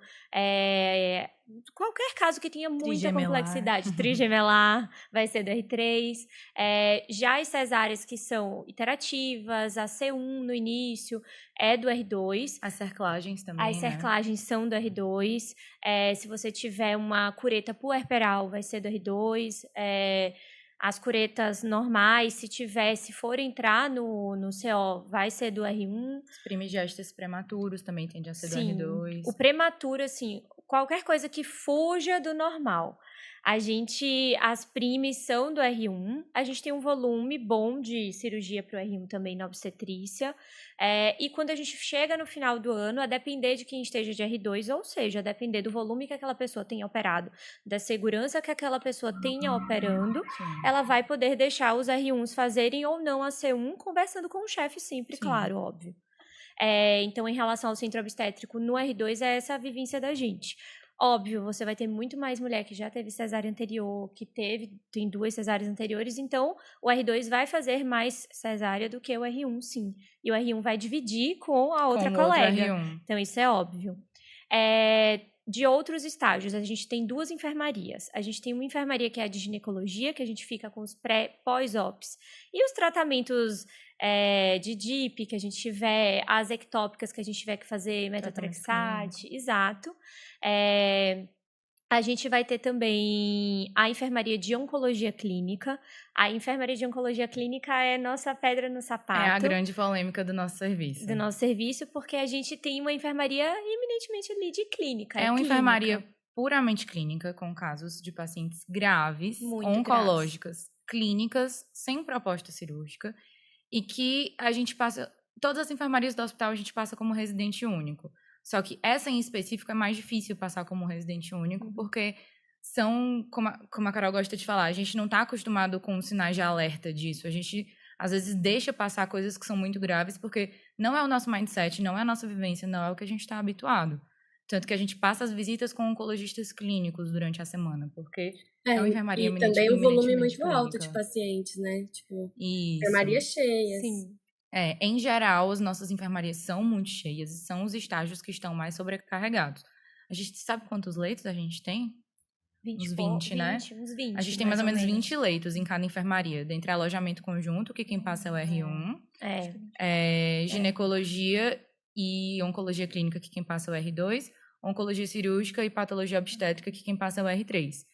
Speaker 4: qualquer caso que tenha muita
Speaker 2: Trigemelar.
Speaker 4: Complexidade, trigemelar, vai ser do R3. Já as cesáreas que são iterativas, a C1 no início, é do R2.
Speaker 2: As cerclagens também,
Speaker 4: As cerclagens são do R2. Se você tiver uma cureta puerperal, vai ser do R2. As curetas normais, se for entrar no CO, vai ser do R1.
Speaker 2: Os primigestes prematuros também tendem a ser
Speaker 4: Sim.
Speaker 2: do R2.
Speaker 4: O prematuro, assim, qualquer coisa que fuja do normal. As primes são do R1, a gente tem um volume bom de cirurgia para o R1 também na obstetrícia, e quando a gente chega no final do ano, a depender de quem esteja de R2, ou seja, a depender do volume que aquela pessoa tenha operado, da segurança que aquela pessoa tenha operando, ela vai poder deixar os R1s fazerem ou não a C1, conversando com o chefe sempre, claro, óbvio. Então, em relação ao centro obstétrico, no R2 é essa a vivência da gente. Óbvio, você vai ter muito mais mulher que já teve cesárea anterior, tem 2 cesáreas anteriores, então o R2 vai fazer mais cesárea do que o R1, sim. E o R1 vai dividir com a outra colega.
Speaker 2: Outro R1.
Speaker 4: Então, isso é óbvio. de outros estágios, a gente tem 2 enfermarias. A gente tem uma enfermaria que é a de ginecologia, que a gente fica com os pós-ops. E os tratamentos de DIP que a gente tiver, as ectópicas que a gente tiver que fazer, metotrexate, exato. A gente vai ter também a enfermaria de oncologia clínica. A enfermaria de oncologia clínica é nossa pedra no sapato.
Speaker 2: É a grande polêmica do nosso serviço.
Speaker 4: Do nosso serviço, porque a gente tem uma enfermaria eminentemente ali de clínica.
Speaker 2: É uma
Speaker 4: clínica.
Speaker 2: enfermaria puramente clínica, com casos de pacientes graves,
Speaker 4: Muito
Speaker 2: oncológicas, clínicas, sem proposta cirúrgica, e que a gente passa... Todas as enfermarias do hospital a gente passa como residente único. Só que essa em específico é mais difícil passar como residente único, porque são, como a Carol gosta de falar, a gente não está acostumado com sinais de alerta disso. A gente, às vezes, deixa passar coisas que são muito graves, porque não é o nosso mindset, não é a nossa vivência, não é o que a gente está habituado. Tanto que a gente passa as visitas com oncologistas clínicos durante a semana, porque é uma enfermaria
Speaker 3: e também um volume muito
Speaker 2: clínica.
Speaker 3: alto de pacientes, né? Tipo,
Speaker 2: Isso.
Speaker 3: enfermaria cheias.
Speaker 4: Sim.
Speaker 2: Em geral, as nossas enfermarias são muito cheias e são os estágios que estão mais sobrecarregados. A gente sabe quantos leitos a gente tem? Uns 20, né?
Speaker 4: Uns 20.
Speaker 2: A gente tem mais ou menos 20 leitos em cada enfermaria, dentre alojamento conjunto, que quem passa é o R1, ginecologia e oncologia clínica, que quem passa é o R2, oncologia cirúrgica e patologia obstétrica, que quem passa é o R3.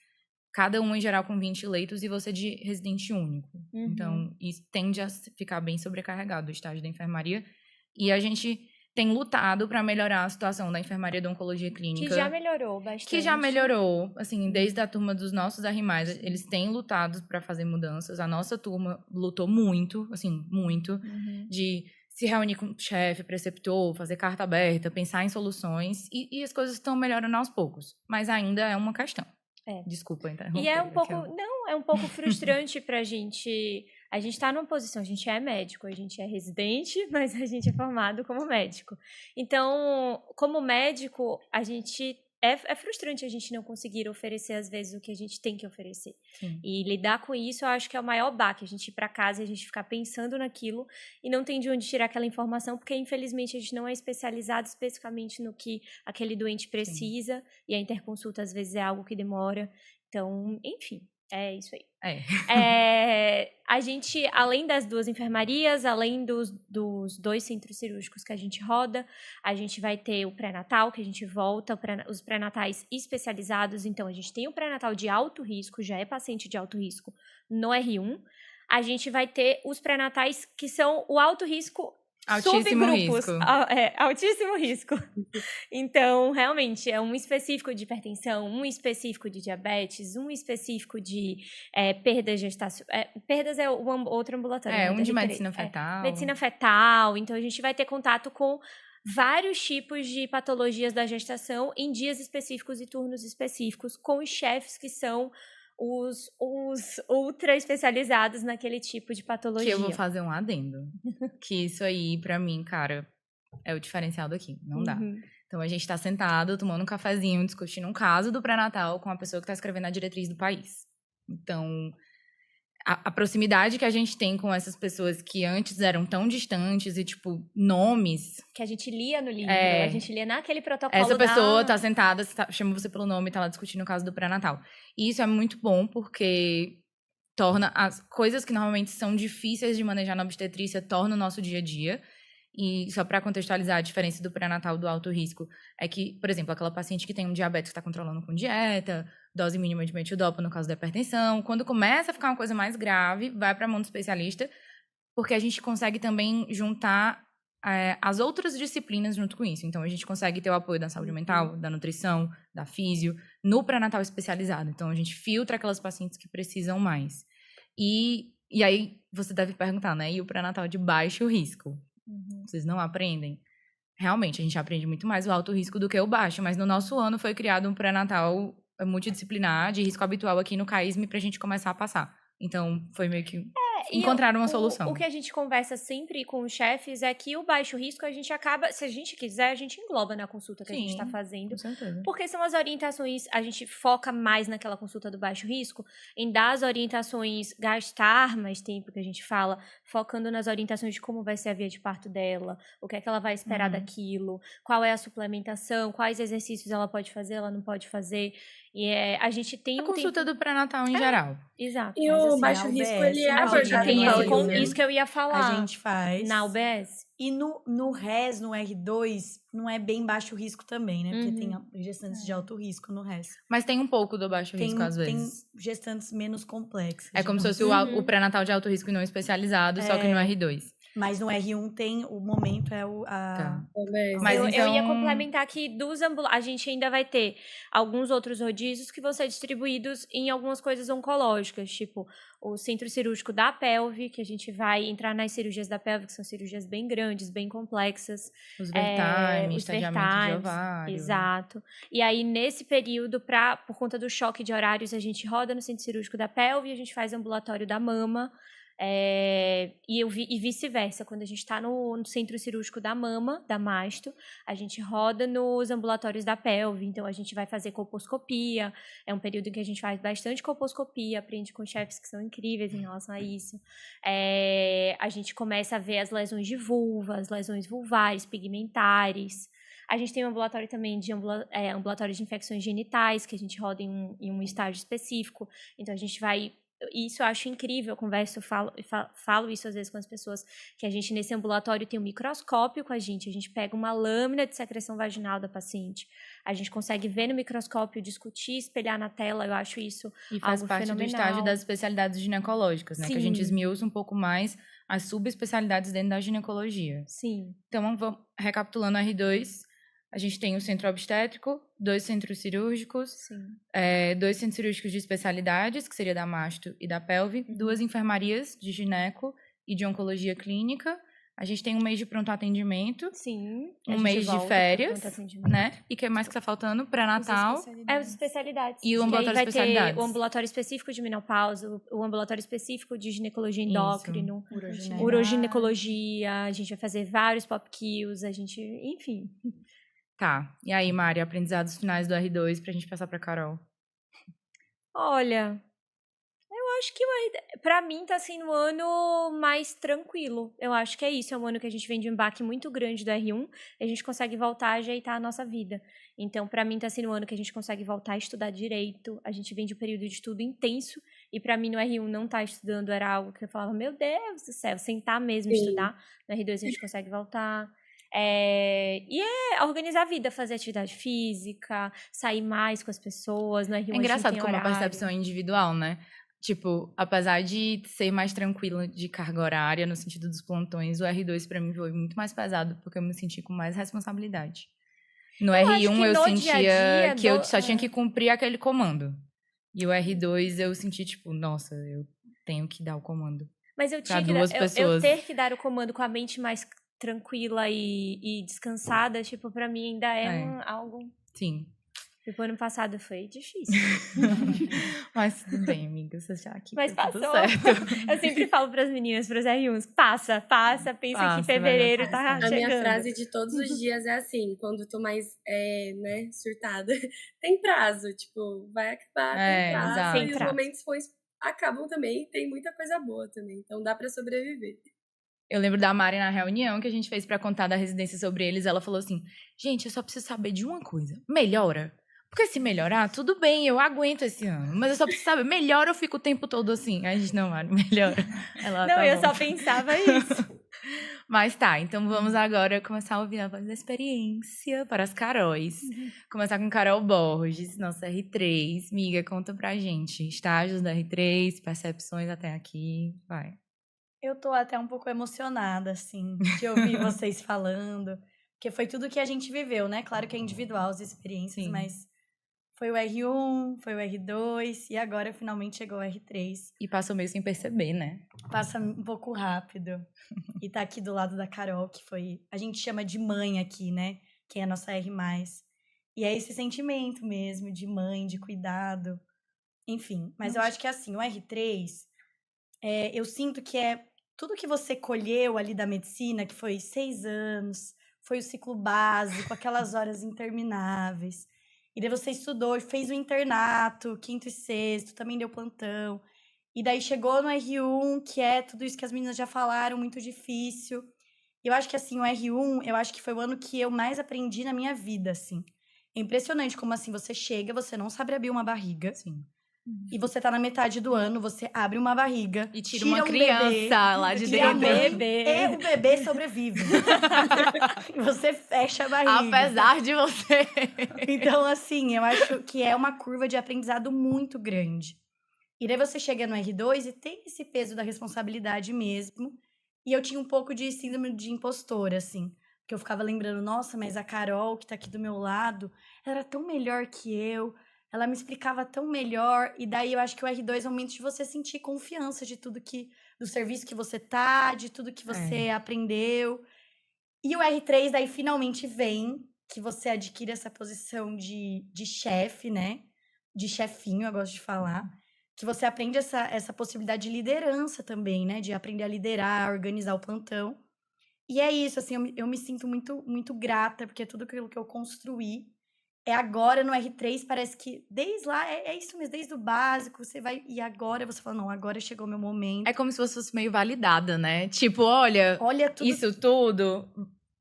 Speaker 2: Cada um, em geral, com 20 leitos e você de residente único. Então, isso tende a ficar bem sobrecarregado, o estágio da enfermaria. E a gente tem lutado para melhorar a situação da enfermaria da oncologia clínica.
Speaker 4: Que já melhorou bastante.
Speaker 2: Que já melhorou, assim, desde a turma dos nossos R+, eles têm lutado para fazer mudanças. A nossa turma lutou muito, assim, muito, de se reunir com o chefe, preceptor, fazer carta aberta, pensar em soluções. E as coisas estão melhorando aos poucos. Mas ainda é uma questão. Desculpa interromper.
Speaker 4: E é um pouco, é um pouco frustrante pra gente. A gente tá numa posição, a gente é médico, a gente é residente, mas a gente é formado como médico. Então, como médico, a gente é frustrante a gente não conseguir oferecer, às vezes, o que a gente tem que oferecer.
Speaker 2: Sim.
Speaker 4: E lidar com isso, eu acho que é o maior baque, a gente ir para casa e a gente ficar pensando naquilo e não tem de onde tirar aquela informação, porque, infelizmente, a gente não é especializado especificamente no que aquele doente precisa, e a interconsulta, às vezes, é algo que demora. Então, enfim, é isso aí. A gente, além das 2 enfermarias, além dos 2 centros cirúrgicos que a gente roda, a gente vai ter o pré-natal, que a gente volta, os pré-natais especializados. Então, a gente tem o pré-natal de alto risco, já é paciente de alto risco no R1. A gente vai ter os pré-natais que são o alto risco,
Speaker 2: altíssimo
Speaker 4: subgrupos.
Speaker 2: risco.
Speaker 4: Altíssimo risco. Então, realmente, é um específico de hipertensão, um específico de diabetes, um específico de perdas gestacionais. Perdas é o outro ambulatório.
Speaker 2: Um de medicina fetal.
Speaker 4: Medicina fetal. Então, a gente vai ter contato com vários tipos de patologias da gestação em dias específicos e turnos específicos, com os chefes que são os ultra especializados naquele tipo de patologia.
Speaker 2: Que eu vou fazer um adendo. Que isso aí, pra mim, cara, é o diferencial daqui. Não dá. Então, a gente tá sentado, tomando um cafezinho, discutindo um caso do pré-natal com a pessoa que tá escrevendo a diretriz do país. Então, a proximidade que a gente tem com essas pessoas que antes eram tão distantes e, tipo, nomes...
Speaker 4: Que a gente lia no livro, a gente lia naquele protocolo.
Speaker 2: Essa pessoa tá sentada, chama você pelo nome e tá lá discutindo o caso do pré-natal. E isso é muito bom porque torna as coisas que normalmente são difíceis de manejar na obstetrícia, torna o nosso dia a dia. E só para contextualizar a diferença do pré-natal do alto risco, é que, por exemplo, aquela paciente que tem um diabetes que está controlando com dieta, dose mínima de metildopa no caso da hipertensão, quando começa a ficar uma coisa mais grave, vai para a mão do especialista, porque a gente consegue também juntar as outras disciplinas junto com isso. Então, a gente consegue ter o apoio da saúde mental, da nutrição, da físio, no pré-natal especializado. Então, a gente filtra aquelas pacientes que precisam mais. E aí, você deve perguntar, né? E o pré-natal de baixo risco? Vocês não aprendem? Realmente, a gente aprende muito mais o alto risco do que o baixo, mas no nosso ano foi criado um pré-natal multidisciplinar de risco habitual aqui no CAISM pra gente começar a passar. Então, foi meio que encontraram uma solução.
Speaker 4: O que a gente conversa sempre com os chefes é que o baixo risco a gente acaba, se a gente quiser, a gente engloba na consulta que a gente está fazendo.
Speaker 2: Com certeza.
Speaker 4: Porque são as orientações, a gente foca mais naquela consulta do baixo risco, em dar as orientações, gastar mais tempo que a gente fala, focando nas orientações de como vai ser a via de parto dela, o que é que ela vai esperar daquilo, qual é a suplementação, quais exercícios ela pode fazer, ela não pode fazer. E a gente tem
Speaker 2: A consulta do pré-natal em geral.
Speaker 4: Exato.
Speaker 3: E
Speaker 5: Mas,
Speaker 3: o
Speaker 5: assim,
Speaker 3: baixo
Speaker 5: na
Speaker 3: risco,
Speaker 5: UBS,
Speaker 3: ele é
Speaker 5: a gente
Speaker 3: abordado
Speaker 5: tem
Speaker 3: em
Speaker 5: esse
Speaker 3: qual
Speaker 5: convênio.
Speaker 4: Isso que eu ia falar.
Speaker 5: A gente faz.
Speaker 4: Na UBS.
Speaker 5: E no RES, no R2, não é bem baixo risco também, né? Porque tem gestantes de alto risco no RES.
Speaker 2: Mas tem um pouco do baixo risco, às vezes.
Speaker 5: Tem gestantes menos complexas.
Speaker 2: É como se fosse o pré-natal de alto risco não especializado, só que no R2.
Speaker 5: Mas no R1 tem, o momento é
Speaker 2: Tá.
Speaker 3: Mas
Speaker 2: Mas
Speaker 4: Eu ia
Speaker 2: então-
Speaker 4: complementar que a gente ainda vai ter alguns outros rodízios que vão ser distribuídos em algumas coisas oncológicas, tipo o centro cirúrgico da pelve, que a gente vai entrar nas cirurgias da pelve, que são cirurgias bem grandes, bem complexas.
Speaker 2: Os vertimes,
Speaker 4: os
Speaker 2: estadiamento de
Speaker 4: vertimes,
Speaker 2: ovário.
Speaker 4: Exato. E aí, nesse período, por conta do choque de horários, a gente roda no centro cirúrgico da pelve, a gente faz ambulatório da mama, e vice-versa. Quando a gente está no centro cirúrgico da mama, da masto, a gente roda nos ambulatórios da pelve. Então, a gente vai fazer colposcopia. É um período em que a gente faz bastante colposcopia, aprende com chefes que são incríveis em relação a isso. A gente começa a ver as lesões de vulva, as lesões vulvares, pigmentares. A gente tem um ambulatório também de ambulatório de infecções genitais, que a gente roda em um estágio específico. Então, a gente vai... Isso eu acho incrível, eu converso, falo isso às vezes com as pessoas, que a gente nesse ambulatório tem um microscópio com a gente pega uma lâmina de secreção vaginal da paciente, a gente consegue ver no microscópio, discutir, espelhar na tela, eu acho isso
Speaker 2: E faz
Speaker 4: algo
Speaker 2: parte
Speaker 4: fenomenal.
Speaker 2: do estágio das especialidades ginecológicas, né? Que a gente
Speaker 4: Sim.
Speaker 2: esmiuça um pouco mais as subespecialidades dentro da ginecologia.
Speaker 4: Sim.
Speaker 2: Então, vamos recapitulando R2, a gente tem o centro obstétrico, 2 centros cirúrgicos,
Speaker 4: Sim.
Speaker 2: 2 centros cirúrgicos de especialidades, que seria da masto e da pelve, 2 enfermarias de gineco e de oncologia clínica. A gente tem um mês de pronto atendimento,
Speaker 4: Sim.
Speaker 2: um mês de férias, né? E o que mais que tá faltando? Pré-natal.
Speaker 4: As especialidades.
Speaker 2: E o
Speaker 4: Que aí
Speaker 2: ambulatório de
Speaker 4: vai ter
Speaker 2: especialidades.
Speaker 4: o ambulatório específico de menopausa, o ambulatório específico de ginecologia endócrino, uroginecologia, a gente vai fazer vários pop-kills, enfim.
Speaker 2: Tá. E aí, Mari, aprendizados finais do R2 pra gente passar pra Carol.
Speaker 4: Olha, eu acho que pra mim tá sendo um ano mais tranquilo. Eu acho que é isso, é um ano que a gente vem de um embaque muito grande do R1, e a gente consegue voltar a ajeitar a nossa vida. Então, pra mim tá sendo um ano que a gente consegue voltar a estudar direito, a gente vem de um período de estudo intenso, e pra mim no R1 não tá estudando era algo que eu falava, meu Deus do céu, sentar mesmo e estudar. No R2 a gente consegue voltar. Organizar a vida, fazer atividade física, sair mais com as pessoas. No R1
Speaker 2: É engraçado
Speaker 4: a gente tem
Speaker 2: como a
Speaker 4: horário.
Speaker 2: percepção é individual, né? Tipo, apesar de ser mais tranquilo de carga horária, no sentido dos plantões, o R2 pra mim foi muito mais pesado, porque eu me senti com mais responsabilidade. No
Speaker 4: acho
Speaker 2: R1
Speaker 4: que
Speaker 2: eu
Speaker 4: no
Speaker 2: sentia
Speaker 4: dia a dia,
Speaker 2: que eu só tinha que cumprir aquele comando. E o R2 eu senti, tipo, nossa, eu tenho que dar o comando.
Speaker 4: Mas eu
Speaker 2: Pra
Speaker 4: tinha
Speaker 2: duas
Speaker 4: eu
Speaker 2: pessoas.
Speaker 4: ter que dar o comando com a mente mais tranquila e descansada, tipo, pra mim ainda algo...
Speaker 2: Sim.
Speaker 4: Tipo, ano passado foi difícil.
Speaker 2: Mas tudo bem, amiga, você já aqui
Speaker 4: Mas
Speaker 2: tá tudo
Speaker 4: passou.
Speaker 2: certo.
Speaker 4: Eu sempre falo pras meninas, pros R1s, passa, pensa que
Speaker 2: Passa,
Speaker 4: fevereiro
Speaker 2: vai dar
Speaker 4: tá
Speaker 2: tudo
Speaker 3: A
Speaker 4: chegando.
Speaker 3: minha frase de todos os dias é assim, quando eu tô mais, surtada. Tem prazo, tipo, vai acabar, tem prazo.
Speaker 2: Exato.
Speaker 3: E
Speaker 4: Tem
Speaker 3: os
Speaker 4: prazo.
Speaker 3: momentos ruins acabam também, e tem muita coisa boa também. Então dá pra sobreviver.
Speaker 2: Eu lembro da Mari na reunião que a gente fez pra contar da residência sobre eles. Ela falou assim: gente, eu só preciso saber de uma coisa. Melhora? Porque se melhorar, tudo bem, eu aguento esse ano. Mas eu só preciso saber, melhora, eu fico o tempo todo assim. Aí a gente, não, Mari, melhora. Ela,
Speaker 4: Não,
Speaker 2: tá
Speaker 4: eu
Speaker 2: bom.
Speaker 4: só pensava isso.
Speaker 2: Mas tá, então vamos agora começar a ouvir a voz da experiência para as Caróis. Começar com Carol Borges, nossa R3. Miga, conta pra gente. Estágios da R3, percepções até aqui. Vai.
Speaker 5: Eu tô até um pouco emocionada, assim, de ouvir vocês falando. Porque foi tudo que a gente viveu, né? Claro que é individual as experiências,
Speaker 2: Sim.
Speaker 5: mas foi o R1, foi o R2 e agora finalmente chegou o R3.
Speaker 2: E passou meio sem perceber, né?
Speaker 5: Passa um pouco rápido. E tá aqui do lado da Carol, que foi... A gente chama de mãe aqui, né? Que é a nossa R+. E é esse sentimento mesmo de mãe, de cuidado. Enfim, mas eu acho que assim, o R3... eu sinto que é tudo que você colheu ali da medicina, que foi 6 anos, foi o ciclo básico, aquelas horas intermináveis. E daí você estudou, fez o internato, quinto e sexto, também deu plantão. E daí chegou no R1, que é tudo isso que as meninas já falaram, muito difícil. Eu acho que, assim, o R1, eu acho que foi o ano que eu mais aprendi na minha vida, assim. É impressionante como, assim, você chega, você não sabe abrir uma barriga.
Speaker 2: Sim.
Speaker 5: E você tá na metade do ano, você abre uma barriga,
Speaker 2: E tira uma
Speaker 5: um
Speaker 2: criança
Speaker 5: bebê,
Speaker 2: lá de
Speaker 5: e a
Speaker 2: dentro.
Speaker 5: mãe o bebê sobrevive. E você fecha a barriga.
Speaker 2: Apesar de você.
Speaker 5: Então, assim, eu acho que é uma curva de aprendizado muito grande. E daí você chega no R2 e tem esse peso da responsabilidade mesmo. E eu tinha um pouco de síndrome de impostora, assim. Porque eu ficava lembrando, nossa, mas a Carol, que tá aqui do meu lado, ela era tão melhor que eu. Ela me explicava tão melhor. E daí eu acho que o R2 é um momento de você sentir confiança de tudo que... do serviço que você tá, de tudo que você aprendeu. E o R3 daí finalmente vem, que você adquire essa posição de chefe, né? De chefinho, eu gosto de falar. Que você aprende essa possibilidade de liderança também, né? De aprender a liderar, a organizar o plantão. E é isso, assim, eu me sinto muito, muito grata, porque tudo aquilo que eu construí é agora no R3, parece que desde lá, é isso mesmo, desde o básico, você vai... E agora você fala, não, agora chegou o meu momento.
Speaker 2: É como se você fosse meio validada, né? Tipo, olha,
Speaker 5: Olha tudo
Speaker 2: isso tudo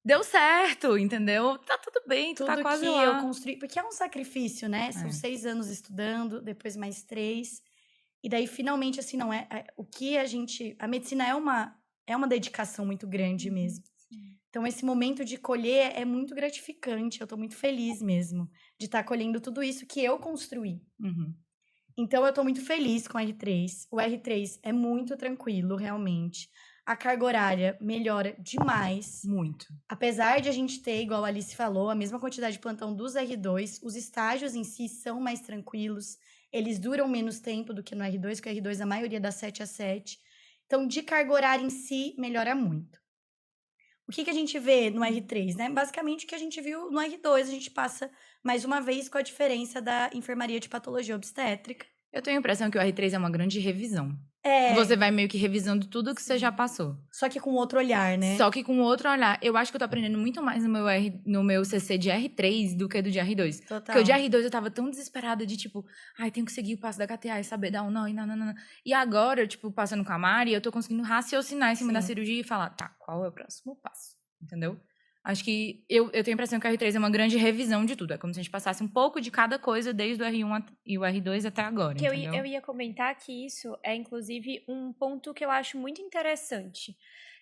Speaker 2: deu certo, entendeu? Tá tudo bem, tu tá
Speaker 5: tudo
Speaker 2: quase
Speaker 5: que
Speaker 2: lá.
Speaker 5: eu construí, porque é um sacrifício, né? São
Speaker 2: É.
Speaker 5: 6 anos estudando, depois mais 3. E daí, finalmente, assim, não o que a gente... A medicina é uma dedicação muito grande mesmo. Então, esse momento de colher é muito gratificante. Eu tô muito feliz mesmo de estar colhendo tudo isso que eu construí.
Speaker 2: Uhum.
Speaker 5: Então, eu tô muito feliz com o R3. O R3 é muito tranquilo, realmente. A carga horária melhora demais.
Speaker 2: Muito.
Speaker 5: Apesar de a gente ter, igual a Alice falou, a mesma quantidade de plantão dos R2, os estágios em si são mais tranquilos. Eles duram menos tempo do que no R2, porque o R2 a maioria dá 7 a 7. Então, de carga horária em si, melhora muito. O que a gente vê no R3, né? Basicamente, o que a gente viu no R2, a gente passa mais uma vez com a diferença da enfermaria de patologia obstétrica.
Speaker 2: Eu tenho a impressão que o R3 é uma grande revisão.
Speaker 5: É,
Speaker 2: Você vai meio que revisando tudo que você já passou.
Speaker 5: só que com outro olhar, né?
Speaker 2: Só que com outro olhar. Eu acho que eu tô aprendendo muito mais no meu CC de R3 do que do de R2.
Speaker 5: Total.
Speaker 2: Porque o de R2 eu tava tão desesperada de, tipo, ai, tenho que seguir o passo da KTA e saber dar um não e não. E agora, eu, tipo, passando com a Mari, eu tô conseguindo raciocinar em cima da cirurgia e falar, tá, qual é o próximo passo? Entendeu? Acho que eu tenho a impressão que o R3 é uma grande revisão de tudo. É como se a gente passasse um pouco de cada coisa desde o R1 e o R2 até agora,
Speaker 4: Que
Speaker 2: entendeu?
Speaker 4: eu ia comentar que isso é, inclusive, um ponto que eu acho muito interessante.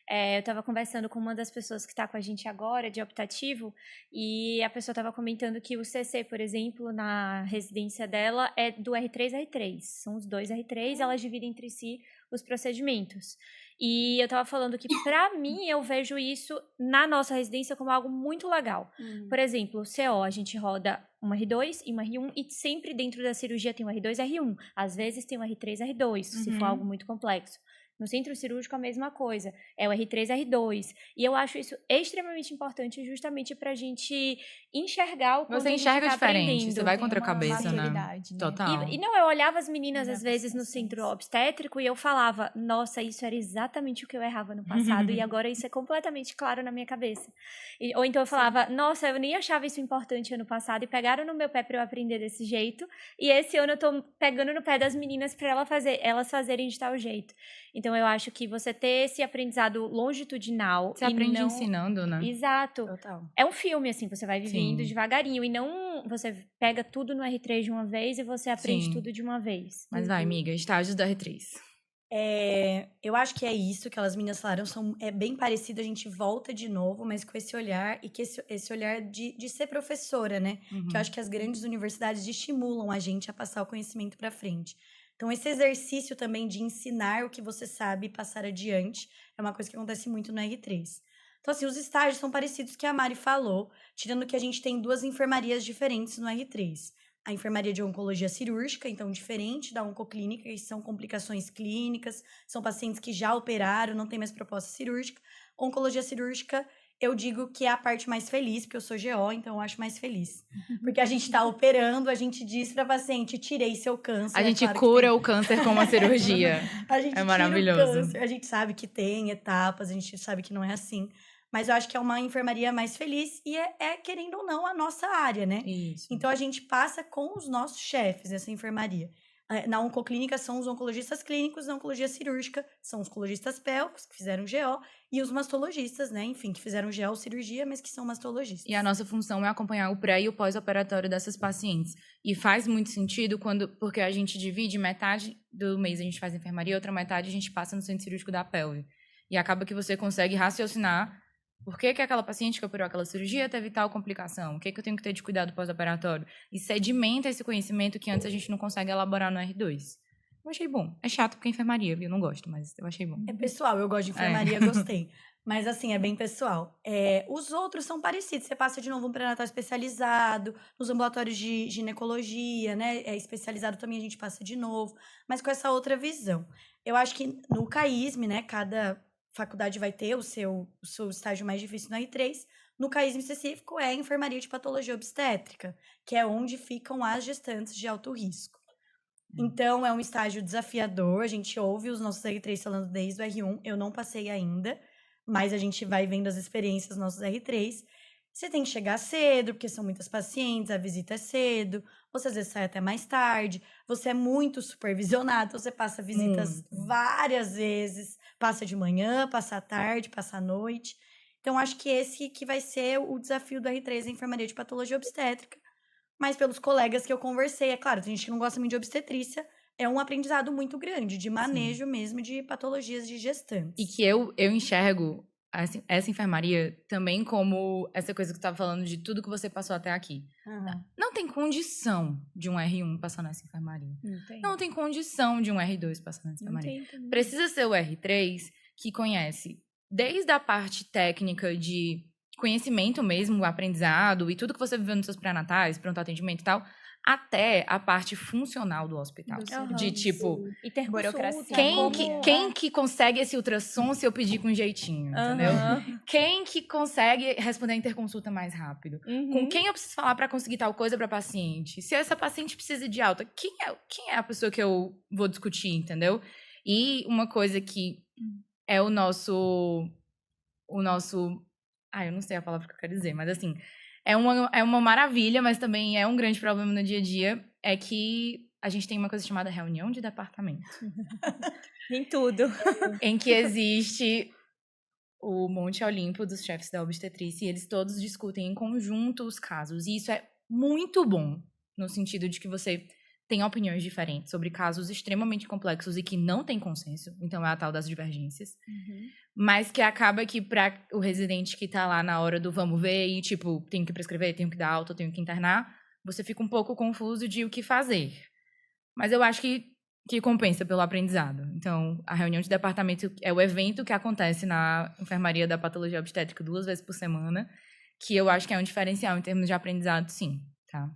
Speaker 4: Eu estava conversando com uma das pessoas que está com a gente agora, de optativo, e a pessoa estava comentando que o CC, por exemplo, na residência dela é do R3 a R3. São os dois R3, elas dividem entre si os procedimentos. E eu estava falando que, para mim, eu vejo isso na nossa residência como algo muito legal. Por exemplo, o CO, a gente roda um R2 e um R1, e sempre dentro da cirurgia tem um R2 e R1. Às vezes tem um R3 e R2, se for algo muito complexo. No centro cirúrgico, a mesma coisa. É o R3 e R2. E eu acho isso extremamente importante justamente pra gente enxergar o quanto
Speaker 2: Você
Speaker 4: a gente
Speaker 2: enxerga
Speaker 4: tá
Speaker 2: diferente,
Speaker 4: aprendendo.
Speaker 2: você vai
Speaker 6: Tem
Speaker 2: contra a
Speaker 6: uma
Speaker 2: cabeça, né?
Speaker 6: maturidade, né?
Speaker 2: Total.
Speaker 4: E não, eu olhava as meninas,
Speaker 6: Melhor
Speaker 4: às vezes, no
Speaker 6: paciência.
Speaker 4: centro obstétrico e eu falava, nossa, isso era exatamente o que eu errava no passado e agora isso é completamente claro na minha cabeça. Ou então eu falava, nossa, eu nem achava isso importante ano passado e pegaram no meu pé pra eu aprender desse jeito e esse ano eu tô pegando no pé das meninas pra elas fazerem de tal jeito. Então eu acho que você ter esse aprendizado longitudinal
Speaker 2: Você
Speaker 4: e
Speaker 2: aprende
Speaker 4: não...
Speaker 2: ensinando, né?
Speaker 4: Exato.
Speaker 5: Total.
Speaker 4: É um filme, assim, você vai vivendo
Speaker 2: Sim.
Speaker 4: devagarinho e não você pega tudo no R3 de uma vez e você aprende
Speaker 2: Sim.
Speaker 4: tudo de uma vez.
Speaker 2: Mas vai, amiga, estágios do R3.
Speaker 5: Eu acho que é isso que elas meninas falaram, é bem parecido, a gente volta de novo, mas com esse olhar, e que esse olhar de ser professora, né? Que eu acho que as grandes universidades estimulam a gente a passar o conhecimento para frente. Então, esse exercício também de ensinar o que você sabe e passar adiante é uma coisa que acontece muito no R3. Então, assim, os estágios são parecidos que a Mari falou, tirando que a gente tem 2 enfermarias diferentes no R3. A enfermaria de oncologia cirúrgica, então diferente da oncoclínica, que são complicações clínicas, são pacientes que já operaram, não tem mais proposta cirúrgica. Oncologia cirúrgica eu digo que é a parte mais feliz, porque eu sou GO, então eu acho mais feliz. Porque a gente tá operando, a gente diz pra paciente, tirei seu câncer.
Speaker 2: A
Speaker 5: É
Speaker 2: gente
Speaker 5: claro que
Speaker 2: cura
Speaker 5: tem-
Speaker 2: o câncer com uma cirurgia.
Speaker 5: A gente
Speaker 2: É
Speaker 5: tira o
Speaker 2: maravilhoso.
Speaker 5: câncer, a gente sabe que tem etapas, a gente sabe que não é assim. Mas eu acho que é uma enfermaria mais feliz e querendo ou não, a nossa área, né?
Speaker 2: Isso.
Speaker 5: Então, a gente passa com os nossos chefes nessa enfermaria. Na oncoclínica são os oncologistas clínicos, na oncologia cirúrgica são os oncologistas pélvicos, que fizeram GO, e os mastologistas, né? Enfim, que fizeram GO cirurgia, mas que são mastologistas.
Speaker 2: E a nossa função é acompanhar o pré e o pós-operatório dessas pacientes. E faz muito sentido porque a gente divide metade do mês a gente faz enfermaria, outra metade a gente passa no centro cirúrgico da pelve. E acaba que você consegue raciocinar por que aquela paciente que operou aquela cirurgia teve tal complicação, o que eu tenho que ter de cuidado pós-operatório. E sedimenta esse conhecimento que antes a gente não consegue elaborar no R2. Eu achei bom. É chato porque é enfermaria, viu? Eu não gosto, mas eu achei bom.
Speaker 5: É pessoal, eu gosto de enfermaria, gostei. Mas assim, é bem pessoal. Os outros são parecidos. Você passa de novo um pré-natal especializado, nos ambulatórios de ginecologia, né? Especializado também a gente passa de novo, mas com essa outra visão. Eu acho que no CAISM, né? Cada faculdade vai ter o seu estágio mais difícil no R3. No CAISM específico é a enfermaria de patologia obstétrica, que é onde ficam as gestantes de alto risco. Então, é um estágio desafiador. A gente ouve os nossos R3 falando desde o R1. Eu não passei ainda, mas a gente vai vendo as experiências dos nossos R3. Você tem que chegar cedo, porque são muitas pacientes, a visita é cedo. Você às vezes sai até mais tarde. Você é muito supervisionado, então você passa visitas várias vezes. Passa de manhã, passa à tarde, passa à noite. Então, acho que esse que vai ser o desafio do R3, a enfermaria de patologia obstétrica. Mas pelos colegas que eu conversei, é claro, tem gente que não gosta muito de obstetrícia, é um aprendizado muito grande, de manejo mesmo de patologias de gestantes.
Speaker 2: E que eu enxergo essa enfermaria também como essa coisa que você estava falando de tudo que você passou até aqui. Não tem condição de um R1 passar nessa enfermaria. Não tem condição de um R2 passar nessa enfermaria. Precisa ser o R3 que conhece desde a parte técnica de conhecimento mesmo, o aprendizado e tudo que você viveu nos seus pré-natais, pronto atendimento e tal, até a parte funcional do hospital. De tipo,
Speaker 4: E ter burocracia.
Speaker 2: quem que consegue esse ultrassom se eu pedir com jeitinho, entendeu? Quem que consegue responder a interconsulta mais rápido? Com quem eu preciso falar para conseguir tal coisa para paciente? Se essa paciente precisa de alta, quem é a pessoa que eu vou discutir, entendeu? E uma coisa que é o nosso eu não sei a palavra que eu quero dizer, mas assim, é uma maravilha, mas também é um grande problema no dia a dia, é que a gente tem uma coisa chamada reunião de departamento.
Speaker 4: Em tudo.
Speaker 2: Em que existe o Monte Olimpo dos chefes da obstetrícia e eles todos discutem em conjunto os casos. E isso é muito bom, no sentido de que você tem opiniões diferentes sobre casos extremamente complexos e que não tem consenso. Então, é a tal das divergências. Mas que acaba que para o residente que tá lá na hora do vamos ver e, tipo, tenho que prescrever, tenho que dar alta, tenho que internar, você fica um pouco confuso de o que fazer. Mas eu acho que compensa pelo aprendizado. Então, a reunião de departamento é o evento que acontece na enfermaria da patologia obstétrica 2 vezes por semana, que eu acho que é um diferencial em termos de aprendizado, sim, tá?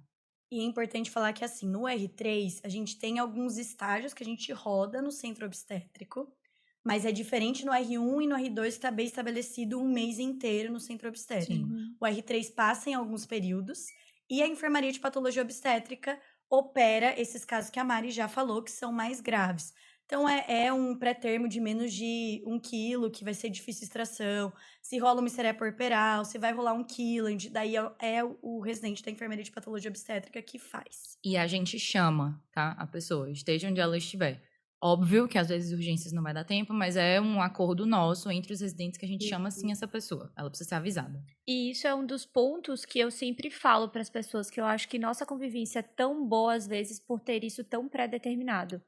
Speaker 5: E é importante falar que, assim, no R3, a gente tem alguns estágios que a gente roda no centro obstétrico, mas é diferente no R1 e no R2, que está bem estabelecido um mês inteiro no centro obstétrico. O R3 passa em alguns períodos, e a enfermaria de patologia obstétrica opera esses casos que a Mari já falou, que são mais graves. Então, é um pré-termo de menos de 1 quilo, que vai ser difícil extração. Se rola uma miséria puerperal, se vai rolar 1 quilo, daí é o residente da enfermaria de patologia obstétrica que faz.
Speaker 2: E a gente chama, tá? A pessoa, esteja onde ela estiver. Óbvio que às vezes urgências não vai dar tempo, mas é um acordo nosso entre os residentes que a gente chama assim essa pessoa. Ela precisa ser avisada.
Speaker 4: E isso é um dos pontos que eu sempre falo para as pessoas, que eu acho que nossa convivência é tão boa às vezes por ter isso tão pré-determinado.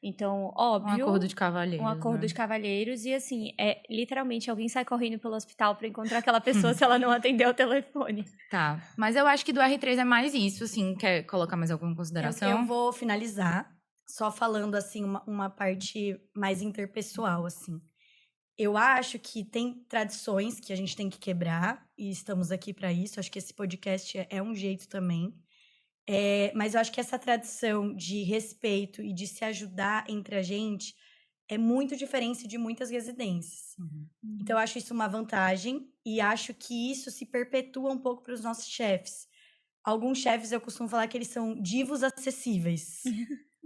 Speaker 4: Então, óbvio...
Speaker 2: Um acordo de cavalheiros.
Speaker 4: Um acordo de cavalheiros e assim, literalmente alguém sai correndo pelo hospital para encontrar aquela pessoa se ela não atender o telefone.
Speaker 2: Tá, mas eu acho que do R3 é mais isso, assim, quer colocar mais alguma consideração?
Speaker 5: Eu vou finalizar só falando, assim, uma parte mais interpessoal, assim. Eu acho que tem tradições que a gente tem que quebrar, e estamos aqui para isso. Acho que esse podcast é um jeito também. Mas eu acho que essa tradição de respeito e de se ajudar entre a gente é muito diferente de muitas residências. Então, eu acho isso uma vantagem. E acho que isso se perpetua um pouco para os nossos chefes. Alguns chefes eu costumo falar que eles são divos acessíveis.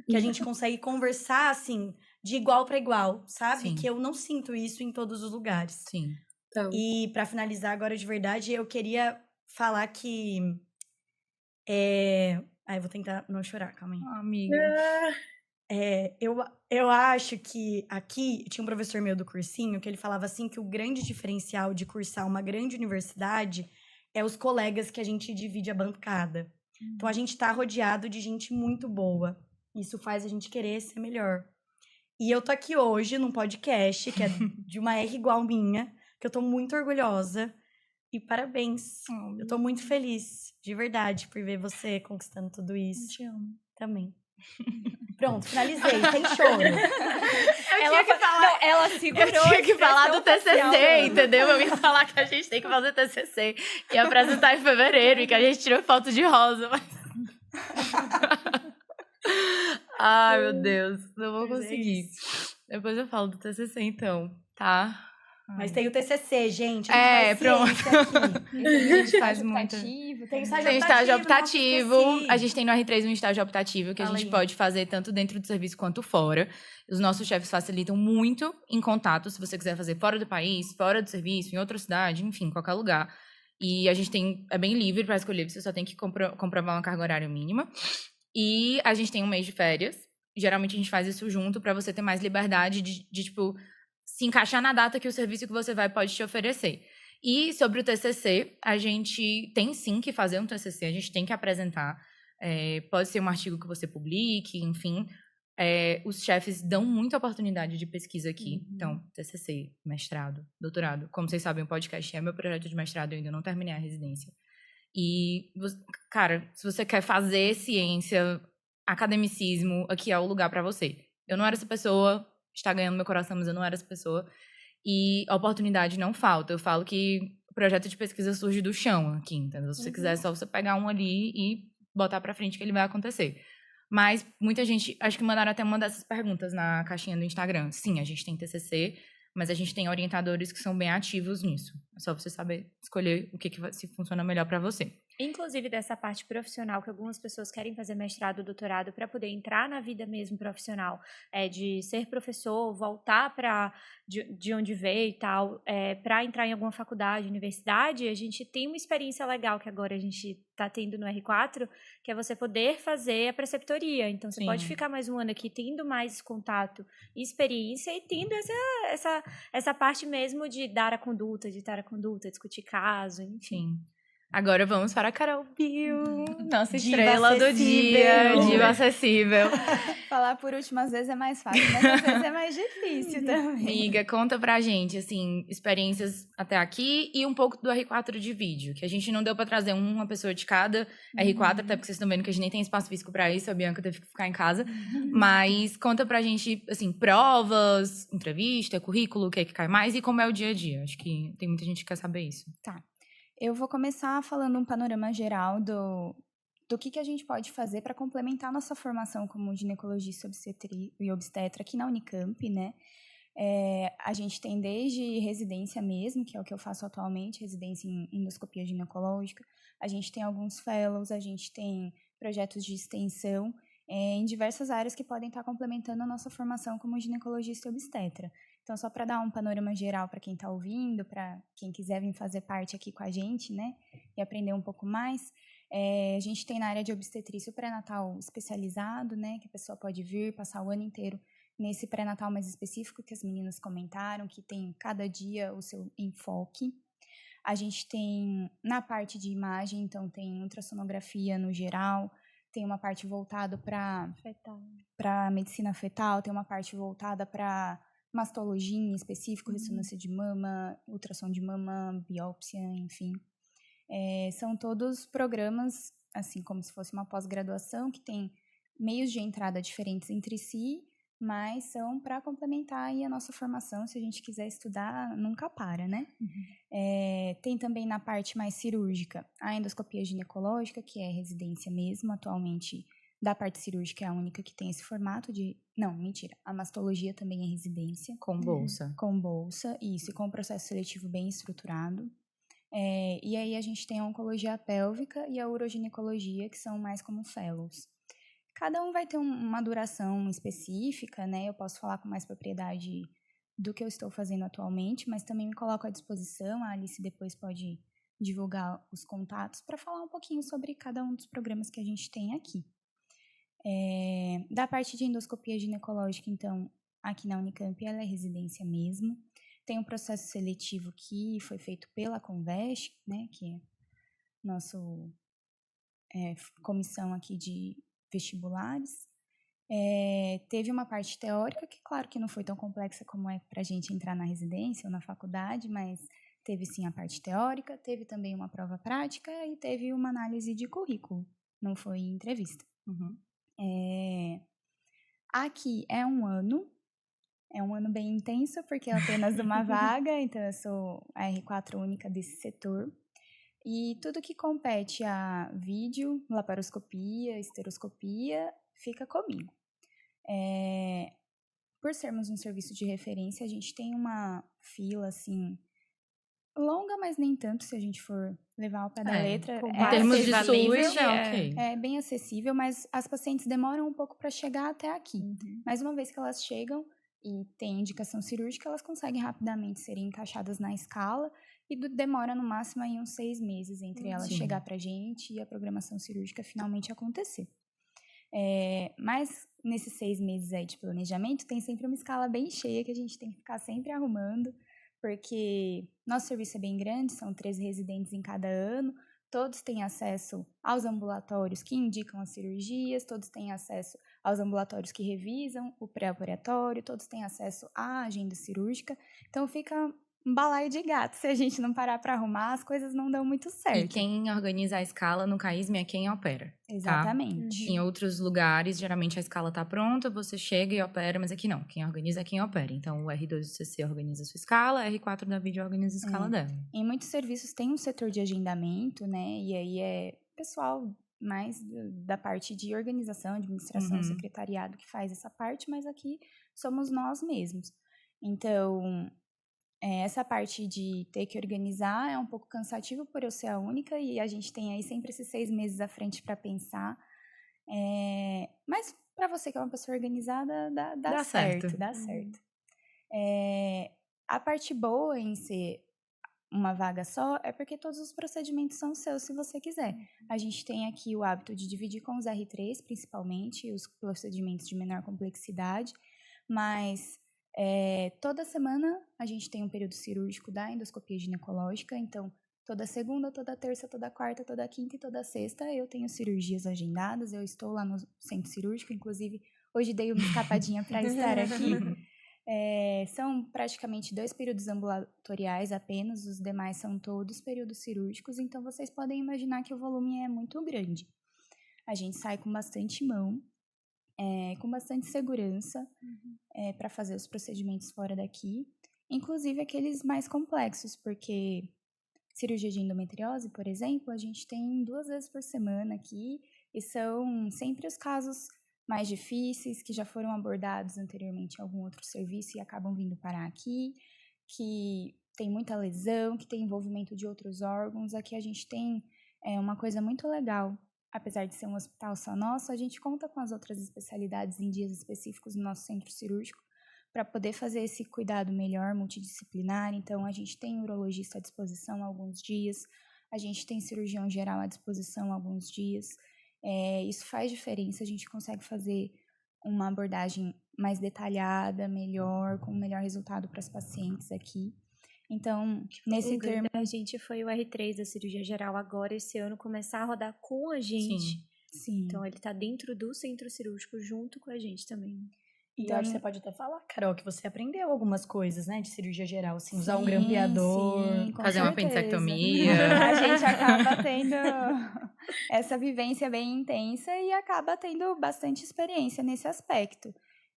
Speaker 5: Que a gente consegue conversar, assim, de igual para igual, sabe?
Speaker 2: Sim.
Speaker 5: Que eu não sinto isso em todos os lugares.
Speaker 2: Sim.
Speaker 3: Então,
Speaker 5: E para finalizar agora de verdade, eu queria falar que... eu vou tentar não chorar, calma aí.
Speaker 2: Amiga.
Speaker 5: Eu acho que aqui, tinha um professor meu do cursinho que ele falava assim que o grande diferencial de cursar uma grande universidade é os colegas que a gente divide a bancada. Então, a gente tá rodeado de gente muito boa. Isso faz a gente querer ser melhor. E eu tô aqui hoje num podcast que é de uma R igual minha, que eu tô muito orgulhosa. E parabéns. Eu tô muito feliz, de verdade, por ver você conquistando tudo isso.
Speaker 2: Te amo.
Speaker 5: Também. Pronto, finalizei, sem choro.
Speaker 4: Ela segurou.
Speaker 2: Eu tinha que
Speaker 4: a
Speaker 2: falar do
Speaker 4: expressão facial.
Speaker 2: TCC, entendeu? Eu ia falar que a gente tem que fazer TCC e apresentar em fevereiro e que a gente tirou foto de rosa, mas... Ai, meu Deus, não vou
Speaker 5: Mas é
Speaker 2: conseguir.
Speaker 5: isso.
Speaker 2: Depois eu falo do TCC, então, tá?
Speaker 5: Mas tem o TCC, gente.
Speaker 2: É,
Speaker 5: A gente faz ciência aqui.
Speaker 2: A gente faz muito.
Speaker 5: Tem estágio
Speaker 2: Tem estágio
Speaker 5: optativo.
Speaker 2: optativo.
Speaker 5: nossa, esqueci.
Speaker 2: A gente tem no R3 um estágio optativo que a
Speaker 5: Fala
Speaker 2: gente
Speaker 5: aí.
Speaker 2: pode fazer tanto dentro do serviço quanto fora. Os nossos chefes facilitam muito em contato, se você quiser fazer fora do país, fora do serviço, em outra cidade, enfim, qualquer lugar. E a gente é bem livre para escolher, você só tem que comprovar uma carga horária mínima. E a gente tem um mês de férias. Geralmente a gente faz isso junto para você ter mais liberdade de tipo, se encaixar na data que o serviço que você vai pode te oferecer. E sobre o TCC, a gente tem sim que fazer um TCC, a gente tem que apresentar. Pode ser um artigo que você publique, enfim. Os chefes dão muita oportunidade de pesquisa aqui. Então, TCC, mestrado, doutorado. Como vocês sabem, o podcast é meu projeto de mestrado, eu ainda não terminei a residência. E, cara, se você quer fazer ciência, academicismo, aqui é o lugar para você. Eu não era essa pessoa, está ganhando meu coração, mas eu não era essa pessoa. E a oportunidade não falta. Eu falo que o projeto de pesquisa surge do chão aqui, entendeu? Se você quiser, é só você pegar um ali e botar para frente que ele vai acontecer. Mas muita gente, acho que mandaram até uma dessas perguntas na caixinha do Instagram. Sim, a gente tem TCC, mas a gente tem orientadores que são bem ativos nisso. É só você saber escolher o que se funciona melhor para você.
Speaker 4: Inclusive dessa parte profissional, que algumas pessoas querem fazer mestrado, doutorado, para poder entrar na vida mesmo profissional, de ser professor, voltar para de onde veio e tal, para entrar em alguma faculdade, universidade, a gente tem uma experiência legal que agora a gente está tendo no R4, que é você poder fazer a preceptoria. Então, você pode ficar mais um ano aqui tendo mais contato e experiência e tendo essa parte mesmo de dar a conduta, ditar a conduta, discutir caso, enfim.
Speaker 2: Sim. Agora vamos para a Carol Bill, nossa
Speaker 5: Diva
Speaker 2: estrela do dia,
Speaker 5: acessível.
Speaker 2: diva acessível.
Speaker 6: Falar por último às vezes é mais fácil, mas às vezes é mais difícil também.
Speaker 2: Amiga, conta pra gente, assim, experiências até aqui e um pouco do R4 de vídeo, que a gente não deu pra trazer uma pessoa de cada R4, até porque vocês estão vendo que a gente nem tem espaço físico pra isso, a Bianca teve que ficar em casa. Mas conta pra gente, assim, provas, entrevista, currículo, o que é que cai mais e como é o dia a dia. Acho que tem muita gente que quer saber isso.
Speaker 6: Eu vou começar falando um panorama geral do que a gente pode fazer para complementar nossa formação como ginecologista e obstetra aqui na Unicamp, né? A gente tem desde residência mesmo, que é o que eu faço atualmente, residência em endoscopia ginecológica. A gente tem alguns fellows, a gente tem projetos de extensão em diversas áreas que podem estar complementando a nossa formação como ginecologista e obstetra. Então, só para dar um panorama geral para quem está ouvindo, para quem quiser vir fazer parte aqui com a gente, né, e aprender um pouco mais, a gente tem na área de obstetrícia o pré-natal especializado, né, que a pessoa pode vir, passar o ano inteiro nesse pré-natal mais específico que as meninas comentaram, que tem cada dia o seu enfoque. A gente tem na parte de imagem, então tem ultrassonografia no geral, tem uma parte voltada para medicina fetal, tem uma parte voltada para mastologia em específico, ressonância de mama, ultrassom de mama, biópsia, enfim. São todos programas, assim, como se fosse uma pós-graduação, que tem meios de entrada diferentes entre si, mas são para complementar aí a nossa formação. Se a gente quiser estudar, nunca para, né? Tem também na parte mais cirúrgica a endoscopia ginecológica, que é residência mesmo, atualmente da parte cirúrgica é a única que tem esse formato de... Não, mentira. A mastologia também é residência.
Speaker 2: Com bolsa.
Speaker 6: Com bolsa, isso. E com um processo seletivo bem estruturado. E aí a gente tem a oncologia pélvica e a uroginecologia, que são mais como fellows. Cada um vai ter uma duração específica, né? Eu posso falar com mais propriedade do que eu estou fazendo atualmente, mas também me coloco à disposição. A Alice depois pode divulgar os contatos para falar um pouquinho sobre cada um dos programas que a gente tem aqui. Da parte de endoscopia ginecológica, então, aqui na Unicamp, ela é residência mesmo. Tem um processo seletivo que foi feito pela Convest, né, que é nossa comissão aqui de vestibulares. Teve uma parte teórica, que claro que não foi tão complexa como é para a gente entrar na residência ou na faculdade, mas teve sim a parte teórica, teve também uma prova prática e teve uma análise de currículo, não foi entrevista. Aqui é um ano bem intenso, porque é apenas uma vaga, então eu sou a R4 única desse setor. E tudo que compete a vídeo, laparoscopia, esteroscopia, fica comigo. Por sermos um serviço de referência, a gente tem uma fila, assim, longa, mas nem tanto, se a gente for levar ao pé da letra.
Speaker 2: Em termos de SUS, ok.
Speaker 6: É bem acessível, mas as pacientes demoram um pouco para chegar até aqui. Mas uma vez que elas chegam e têm indicação cirúrgica, elas conseguem rapidamente serem encaixadas na escala e demora no máximo aí uns 6 meses entre elas chegar pra gente e a programação cirúrgica finalmente acontecer. Mas nesses 6 meses aí de planejamento, tem sempre uma escala bem cheia que a gente tem que ficar sempre arrumando, porque nosso serviço é bem grande, são 13 residentes em cada ano, todos têm acesso aos ambulatórios que indicam as cirurgias, todos têm acesso aos ambulatórios que revisam o pré-operatório, todos têm acesso à agenda cirúrgica, então fica um balaio de gato. Se a gente não parar para arrumar, as coisas não dão muito certo.
Speaker 2: E quem organiza a escala no CAISM é quem opera.
Speaker 6: Exatamente.
Speaker 2: Tá? Em outros lugares, geralmente a escala tá pronta, você chega e opera, mas aqui não. Quem organiza é quem opera. Então, o R2 do CC organiza a sua escala, a R4 da vídeo organiza a escala dela.
Speaker 6: Em muitos serviços tem um setor de agendamento, né? E aí é pessoal mais da parte de organização, administração, secretariado que faz essa parte, mas aqui somos nós mesmos. Então, essa parte de ter que organizar é um pouco cansativo por eu ser a única e a gente tem aí sempre esses 6 meses à frente para pensar. Mas para você que é uma pessoa organizada, dá certo. Dá certo. A parte boa em ser uma vaga só é porque todos os procedimentos são seus se você quiser. A gente tem aqui o hábito de dividir com os R3, principalmente, os procedimentos de menor complexidade, mas toda semana a gente tem um período cirúrgico da endoscopia ginecológica, então toda segunda, toda terça, toda quarta, toda quinta e toda sexta eu tenho cirurgias agendadas, eu estou lá no centro cirúrgico, inclusive hoje dei uma escapadinha para estar aqui. São praticamente 2 períodos ambulatoriais apenas, os demais são todos períodos cirúrgicos, então vocês podem imaginar que o volume é muito grande. A gente sai com bastante mão, com bastante segurança para fazer os procedimentos fora daqui, inclusive aqueles mais complexos, porque cirurgia de endometriose, por exemplo, a gente tem 2 vezes por semana aqui, e são sempre os casos mais difíceis, que já foram abordados anteriormente em algum outro serviço e acabam vindo parar aqui, que tem muita lesão, que tem envolvimento de outros órgãos. Aqui a gente tem uma coisa muito legal. Apesar de ser um hospital só nosso, a gente conta com as outras especialidades em dias específicos no nosso centro cirúrgico para poder fazer esse cuidado melhor, multidisciplinar. Então, a gente tem urologista à disposição alguns dias, a gente tem cirurgião geral à disposição alguns dias. Isso faz diferença, a gente consegue fazer uma abordagem mais detalhada, melhor, com um melhor resultado para as pacientes aqui. Então, nesse termo...
Speaker 4: A gente foi o R3 da cirurgia geral agora, esse ano, começar a rodar com a gente.
Speaker 6: Sim.
Speaker 4: Então, ele está dentro do centro cirúrgico junto com a gente também.
Speaker 5: E eu acho que você pode até falar, Carol, que você aprendeu algumas coisas, né, de cirurgia geral, assim, usar um grampeador,
Speaker 2: fazer uma apendicectomia.
Speaker 6: A gente acaba tendo essa vivência bem intensa e acaba tendo bastante experiência nesse aspecto.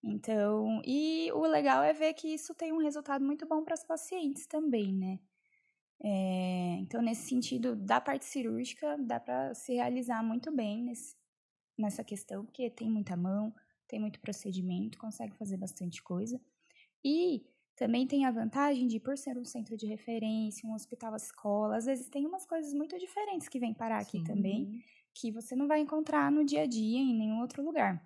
Speaker 6: Então, e o legal é ver que isso tem um resultado muito bom para as pacientes também, né? Então, nesse sentido, da parte cirúrgica, dá para se realizar muito bem nessa questão, porque tem muita mão, tem muito procedimento, consegue fazer bastante coisa. E também tem a vantagem de, por ser um centro de referência, um hospital-escola, às vezes tem umas coisas muito diferentes que vêm parar aqui também, que você não vai encontrar no dia a dia em nenhum outro lugar.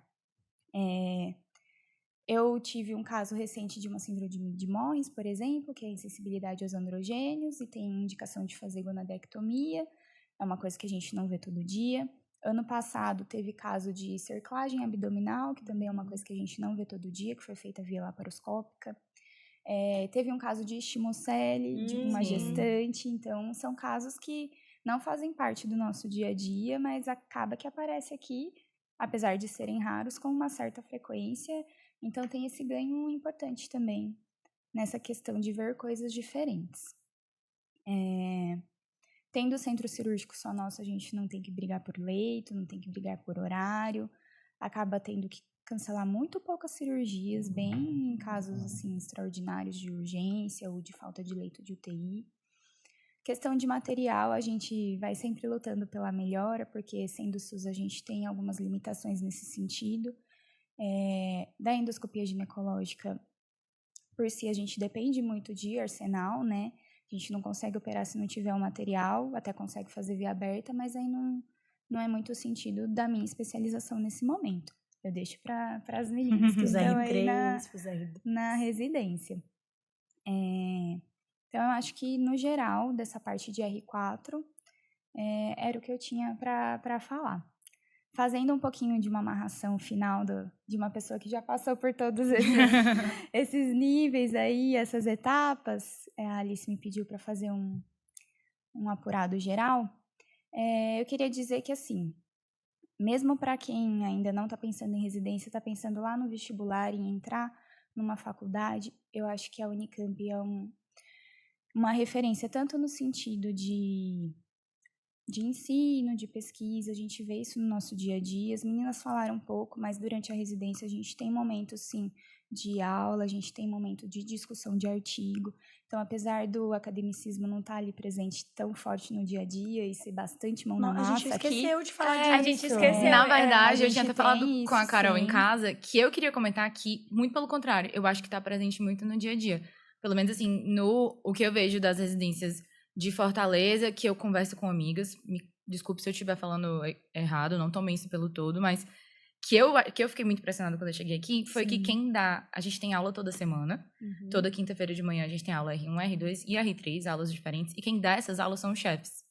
Speaker 6: Eu tive um caso recente de uma síndrome de Morris, por exemplo, que é insensibilidade aos androgênios e tem indicação de fazer gonadectomia. É uma coisa que a gente não vê todo dia. Ano passado teve caso de cerclagem abdominal, que também é uma coisa que a gente não vê todo dia, que foi feita via laparoscópica. Teve um caso de estimocele, de uma gestante. Então, são casos que não fazem parte do nosso dia a dia, mas acaba que aparece aqui, apesar de serem raros, com uma certa frequência. Então, tem esse ganho importante também nessa questão de ver coisas diferentes. Tendo o centro cirúrgico só nosso, a gente não tem que brigar por leito, não tem que brigar por horário, acaba tendo que cancelar muito poucas cirurgias, bem em casos assim, extraordinários de urgência ou de falta de leito de UTI. Questão de material, a gente vai sempre lutando pela melhora, porque sendo SUS a gente tem algumas limitações nesse sentido. Da endoscopia ginecológica, por si a gente depende muito de arsenal, né? A gente não consegue operar se não tiver o material, até consegue fazer via aberta, mas aí não é muito o sentido da minha especialização nesse momento. Eu deixo para as meninas que estão aí na residência. Então, eu acho que, no geral, dessa parte de R4, era o que eu tinha para falar. Fazendo um pouquinho de uma amarração final de uma pessoa que já passou por todos esses níveis aí, essas etapas, a Alice me pediu para fazer um apurado geral. Eu queria dizer que, assim, mesmo para quem ainda não está pensando em residência, está pensando lá no vestibular em entrar numa faculdade, eu acho que a Unicamp é uma referência tanto no sentido de ensino, de pesquisa, a gente vê isso no nosso dia a dia. As meninas falaram um pouco, mas durante a residência a gente tem momentos, sim, de aula, a gente tem momento de discussão de artigo. Então, apesar do academicismo não estar ali presente tão forte no dia a dia e ser bastante mão na massa,
Speaker 5: a gente esqueceu de falar disso.
Speaker 4: A gente esqueceu.
Speaker 2: Na verdade, eu tinha até falado
Speaker 6: isso,
Speaker 2: com a Carol
Speaker 6: sim.
Speaker 2: em casa que eu queria comentar aqui, muito pelo contrário, eu acho que está presente muito no dia a dia. Pelo menos, assim, o que eu vejo das residências de Fortaleza, que eu converso com amigas, me desculpe se eu estiver falando errado, não tomei isso pelo todo, mas que eu fiquei muito impressionada quando eu cheguei aqui, foi que a gente tem aula toda semana, toda quinta-feira de manhã a gente tem aula R1, R2 e R3, aulas diferentes, e quem dá essas aulas são os chefes.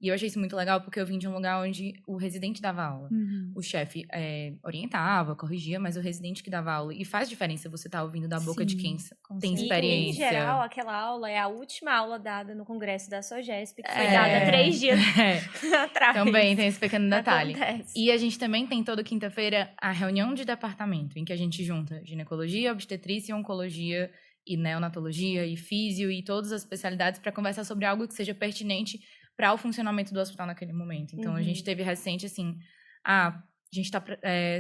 Speaker 2: E eu achei isso muito legal, porque eu vim de um lugar onde o residente dava aula. O chefe orientava, corrigia, mas o residente que dava aula. E faz diferença você estar ouvindo da boca de quem tem experiência.
Speaker 4: E, em geral, aquela aula é a última aula dada no congresso da SOGESP, que foi dada 3 dias atrás.
Speaker 2: Também tem esse pequeno detalhe.
Speaker 4: Acontece.
Speaker 2: E a gente também tem toda quinta-feira a reunião de departamento, em que a gente junta ginecologia, obstetrícia, oncologia e neonatologia e físio e todas as especialidades para conversar sobre algo que seja pertinente para o funcionamento do hospital naquele momento. Então, a gente teve recente, assim, a gente está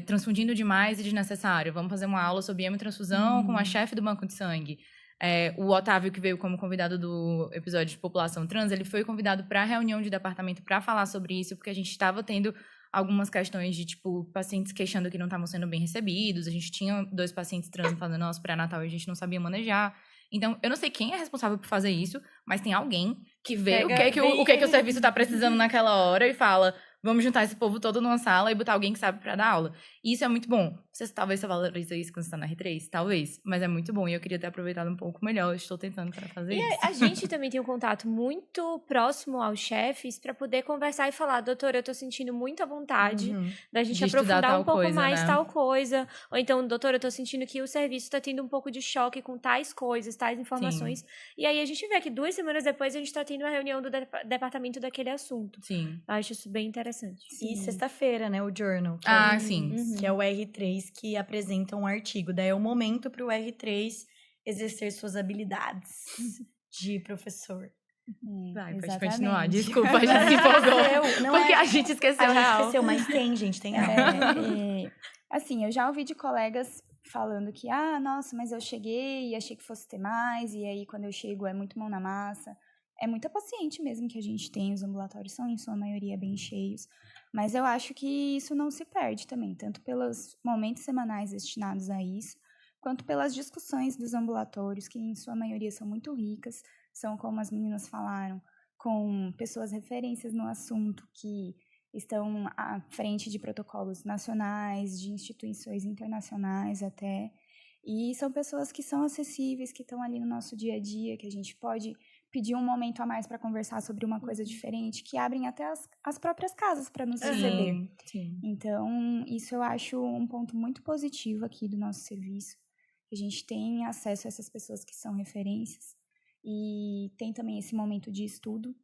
Speaker 2: transfundindo demais e desnecessário. Vamos fazer uma aula sobre hemotransfusão com a chefe do banco de sangue. O Otávio, que veio como convidado do episódio de população trans, ele foi convidado para a reunião de departamento para falar sobre isso, porque a gente estava tendo algumas questões de, tipo, pacientes queixando que não estavam sendo bem recebidos. A gente tinha 2 pacientes trans fazendo nosso pré-natal e a gente não sabia manejar. Então, eu não sei quem é responsável por fazer isso, mas tem alguém que vê o que o serviço está precisando naquela hora e fala, vamos juntar esse povo todo numa sala e botar alguém que sabe para dar aula. E isso é muito bom. Talvez você valorize isso quando você está na R3, talvez. Mas é muito bom e eu queria ter aproveitado um pouco melhor. Eu estou tentando para fazer isso.
Speaker 4: E a gente também tem um contato muito próximo aos chefes para poder conversar e falar, doutora, eu estou sentindo muita vontade da gente aprofundar um pouco mais tal coisa. Ou então, doutora, eu estou sentindo que o serviço está tendo um pouco de choque com tais coisas, tais informações. Sim. E aí a gente vê que 2 semanas depois a gente está tendo uma reunião do departamento daquele assunto.
Speaker 2: Sim.
Speaker 4: Eu acho isso bem interessante.
Speaker 5: E sexta-feira, né, o Journal.
Speaker 2: Sim.
Speaker 5: Que é o R3 que apresenta um artigo. Daí é o momento para o R3 exercer suas habilidades de professor.
Speaker 2: Vai, pode continuar. Desculpa, a gente se empolgou. Porque a gente esqueceu
Speaker 5: a
Speaker 2: real.
Speaker 5: gente esqueceu, mas tem
Speaker 6: assim, eu já ouvi de colegas falando que, nossa, mas eu cheguei e achei que fosse ter mais, e aí quando eu chego é muito mão na massa. É muita paciente mesmo que a gente tem, os ambulatórios são, em sua maioria, bem cheios. Mas eu acho que isso não se perde também, tanto pelos momentos semanais destinados a isso, quanto pelas discussões dos ambulatórios, que em sua maioria são muito ricas, são, como as meninas falaram, com pessoas referências no assunto que estão à frente de protocolos nacionais, de instituições internacionais até, e são pessoas que são acessíveis, que estão ali no nosso dia a dia, que a gente pode pedir um momento a mais para conversar sobre uma coisa diferente, que abrem até as próprias casas para nos receber.
Speaker 2: Sim.
Speaker 6: Então, isso eu acho um ponto muito positivo aqui do nosso serviço, que a gente tem acesso a essas pessoas que são referências e tem também esse momento de estudo,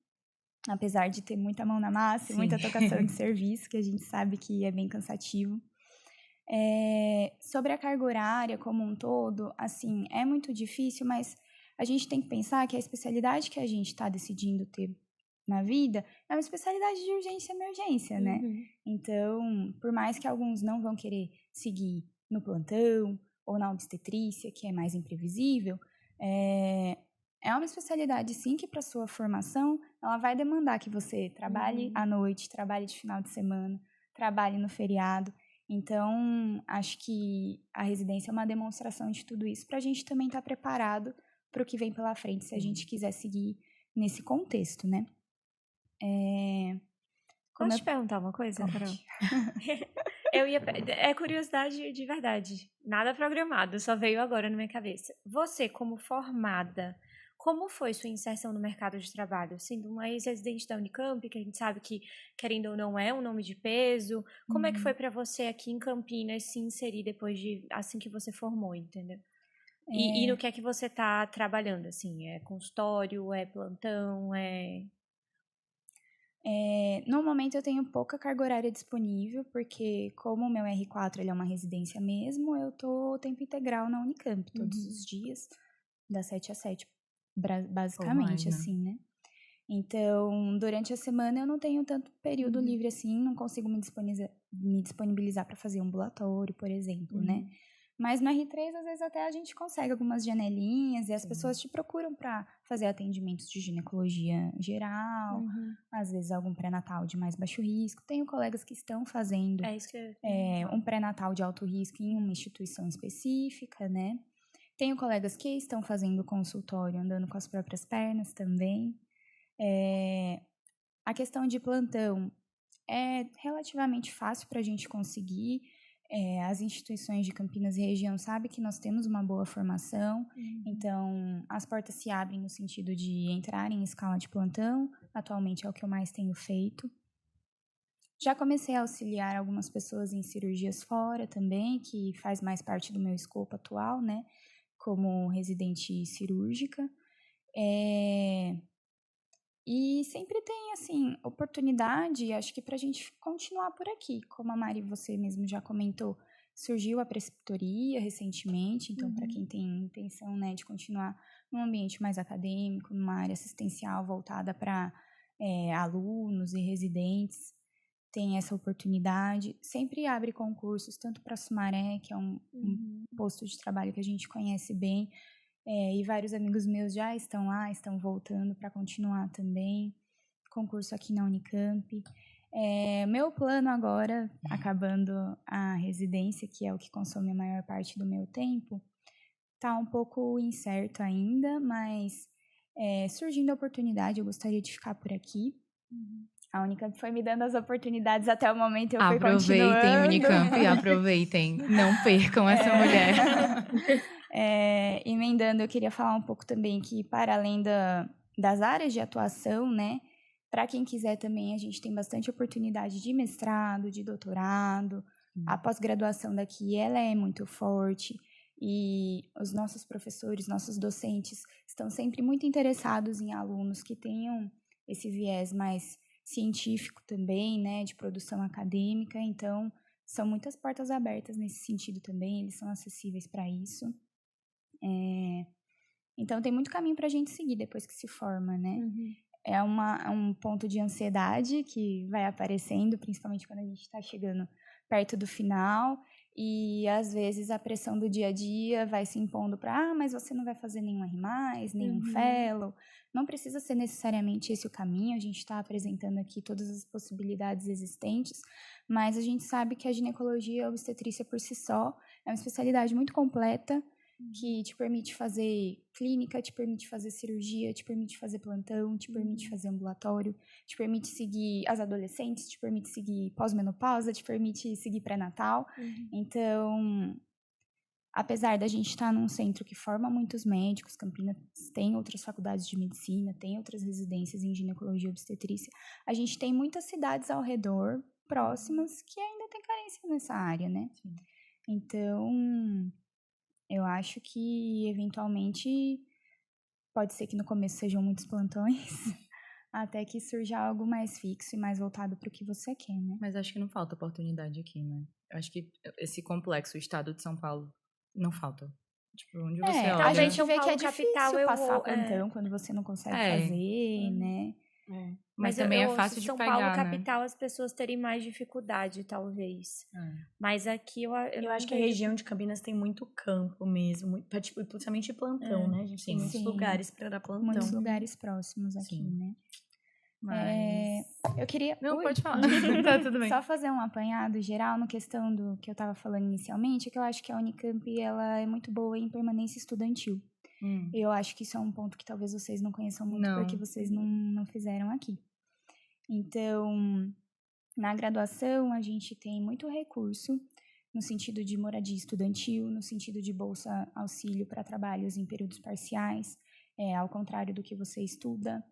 Speaker 6: apesar de ter muita mão na massa e muita tocação de serviço, que a gente sabe que é bem cansativo. Sobre a carga horária como um todo, assim, é muito difícil, mas a gente tem que pensar que a especialidade que a gente está decidindo ter na vida é uma especialidade de urgência e emergência, né? Então, por mais que alguns não vão querer seguir no plantão ou na obstetrícia, que é mais imprevisível, é uma especialidade, sim, que para sua formação, ela vai demandar que você trabalhe à noite, trabalhe de final de semana, trabalhe no feriado. Então, acho que a residência é uma demonstração de tudo isso para a gente também estar preparado para o que vem pela frente, se a gente quiser seguir nesse contexto, né?
Speaker 4: Posso te perguntar uma coisa, Carol? É curiosidade de verdade. Nada programado, só veio agora na minha cabeça. Você, como formada, como foi sua inserção no mercado de trabalho? Sendo uma ex-residente da Unicamp, que a gente sabe que, querendo ou não, é um nome de peso. Como é que foi para você aqui em Campinas se inserir depois assim que você formou, entendeu? E no que é que você está trabalhando, assim? É consultório, é plantão,
Speaker 6: No momento eu tenho pouca carga horária disponível, porque como o meu R4 ele é uma residência mesmo, eu tô tempo integral na Unicamp, todos os dias, das 7 às 7, basicamente, assim, né? Então, durante a semana eu não tenho tanto período livre assim, não consigo me disponibilizar para fazer ambulatório, por exemplo, né? Mas no R3, às vezes, até a gente consegue algumas janelinhas e as pessoas te procuram para fazer atendimentos de ginecologia geral, às vezes algum pré-natal de mais baixo risco. Tenho colegas que estão fazendo um pré-natal de alto risco em uma instituição específica, né? Tenho colegas que estão fazendo consultório andando com as próprias pernas também. A questão de plantão é relativamente fácil para a gente conseguir. As instituições de Campinas e região sabem que nós temos uma boa formação, então as portas se abrem no sentido de entrar em escala de plantão. Atualmente é o que eu mais tenho feito. Já comecei a auxiliar algumas pessoas em cirurgias fora também, que faz mais parte do meu escopo atual, né, como residente cirúrgica. E sempre tem, assim, oportunidade, acho que para a gente continuar por aqui. Como a Mari, você mesmo já comentou, surgiu a preceptoria recentemente, então para quem tem intenção, né, de continuar num ambiente mais acadêmico, numa área assistencial voltada para alunos e residentes, tem essa oportunidade. Sempre abre concursos, tanto para Sumaré, que é um posto de trabalho que a gente conhece bem, e vários amigos meus já estão lá, estão voltando para continuar também. Concurso aqui na Unicamp. Meu plano agora, acabando a residência, que é o que consome a maior parte do meu tempo, está um pouco incerto ainda, mas surgindo a oportunidade, eu gostaria de ficar por aqui. A Unicamp foi me dando as oportunidades até o momento e eu fui continuando.
Speaker 2: Aproveitem, Unicamp, aproveitem. Não percam essa mulher.
Speaker 6: Emendando, eu queria falar um pouco também que, para além das áreas de atuação, né, para quem quiser também, a gente tem bastante oportunidade de mestrado, de doutorado. A pós-graduação daqui, ela é muito forte e os nossos professores, nossos docentes estão sempre muito interessados em alunos que tenham esse viés mais científico também, né, de produção acadêmica. Então, são muitas portas abertas nesse sentido também, eles são acessíveis para isso. Então, tem muito caminho para a gente seguir depois que se forma, né? É um ponto de ansiedade que vai aparecendo, principalmente quando a gente está chegando perto do final. E às vezes a pressão do dia a dia vai se impondo para, mas você não vai fazer nenhum R+, nenhum fellow. Não precisa ser necessariamente esse o caminho, a gente está apresentando aqui todas as possibilidades existentes, mas a gente sabe que a ginecologia e a obstetrícia por si só é uma especialidade muito completa, que te permite fazer clínica, te permite fazer cirurgia, te permite fazer plantão, te permite fazer ambulatório, te permite seguir as adolescentes, te permite seguir pós-menopausa, te permite seguir pré-natal. Então, apesar da gente estar num centro que forma muitos médicos, Campinas tem outras faculdades de medicina, tem outras residências em ginecologia e obstetrícia, a gente tem muitas cidades ao redor, próximas, que ainda tem carência nessa área, né?
Speaker 2: Sim.
Speaker 6: Então, eu acho que, eventualmente, pode ser que no começo sejam muitos plantões, até que surja algo mais fixo e mais voltado para o que você quer, né?
Speaker 2: Mas acho que não falta oportunidade aqui, né? Eu acho que esse complexo, o estado de São Paulo, não falta. Tipo, onde você olha...
Speaker 6: A
Speaker 4: Talvez
Speaker 6: gente
Speaker 4: São
Speaker 6: vê que é
Speaker 4: Paulo capital,
Speaker 6: difícil
Speaker 4: eu
Speaker 6: passar
Speaker 4: vou-
Speaker 6: plantão quando você não consegue
Speaker 2: É.
Speaker 6: fazer, né?
Speaker 2: Mas
Speaker 4: eu
Speaker 2: também é
Speaker 4: ouço
Speaker 2: fácil de
Speaker 4: São
Speaker 2: pegar,
Speaker 4: Paulo
Speaker 2: né?
Speaker 4: capital as pessoas terem mais dificuldade, talvez. Mas aqui eu
Speaker 5: Eu
Speaker 4: não
Speaker 5: acho que a
Speaker 4: vejo-
Speaker 5: região de Campinas tem muito campo mesmo, tipo, principalmente plantão, né? A gente tem
Speaker 2: sim.
Speaker 5: muitos
Speaker 6: Sim.
Speaker 5: lugares para dar plantão.
Speaker 6: Muitos lugares próximos aqui,
Speaker 2: Sim.
Speaker 6: né?
Speaker 2: Mas...
Speaker 6: Eu queria...
Speaker 2: Não,
Speaker 6: Ui,
Speaker 2: pode falar. Tá tudo bem.
Speaker 6: Só fazer um apanhado geral na questão do que eu estava falando inicialmente, é que eu acho que a Unicamp ela é muito boa em permanência estudantil. Eu acho que isso é um ponto que talvez vocês não conheçam muito,
Speaker 2: Não.
Speaker 6: porque vocês não fizeram aqui. Então, na graduação, a gente tem muito recurso no sentido de moradia estudantil, no sentido de bolsa auxílio para trabalhos em períodos parciais, ao contrário do que você estuda,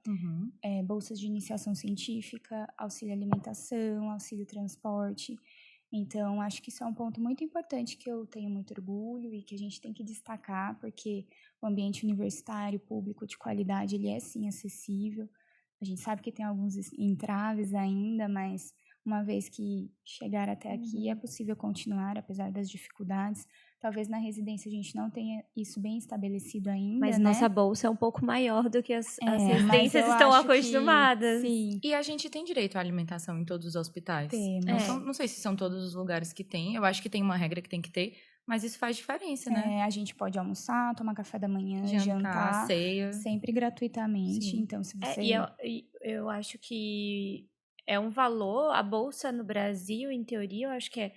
Speaker 6: bolsas de iniciação científica, auxílio alimentação, auxílio transporte. Então, acho que isso é um ponto muito importante que eu tenho muito orgulho e que a gente tem que destacar, porque o ambiente universitário, público, de qualidade, ele é sim acessível. A gente sabe que tem alguns entraves ainda, mas uma vez que chegar até aqui, é possível continuar, apesar das dificuldades. Talvez na residência a gente não tenha isso bem estabelecido ainda,
Speaker 4: Mas
Speaker 6: né?
Speaker 4: nossa bolsa é um pouco maior do que as
Speaker 6: Mas
Speaker 4: residências
Speaker 6: eu
Speaker 4: estão
Speaker 6: acho que
Speaker 4: acostumadas.
Speaker 6: Sim,
Speaker 2: E a gente tem direito à alimentação em todos os hospitais.
Speaker 6: temos.
Speaker 2: Não sei se são todos os lugares que tem. Eu acho que tem uma regra que tem que ter, mas isso faz diferença, né?
Speaker 6: A gente pode almoçar, tomar café da manhã,
Speaker 2: Jantar,
Speaker 6: jantar,
Speaker 2: ceia.
Speaker 6: sempre gratuitamente.
Speaker 2: Sim.
Speaker 6: Então, se você...
Speaker 4: E eu acho que é um valor, a bolsa no Brasil, em teoria, eu acho que é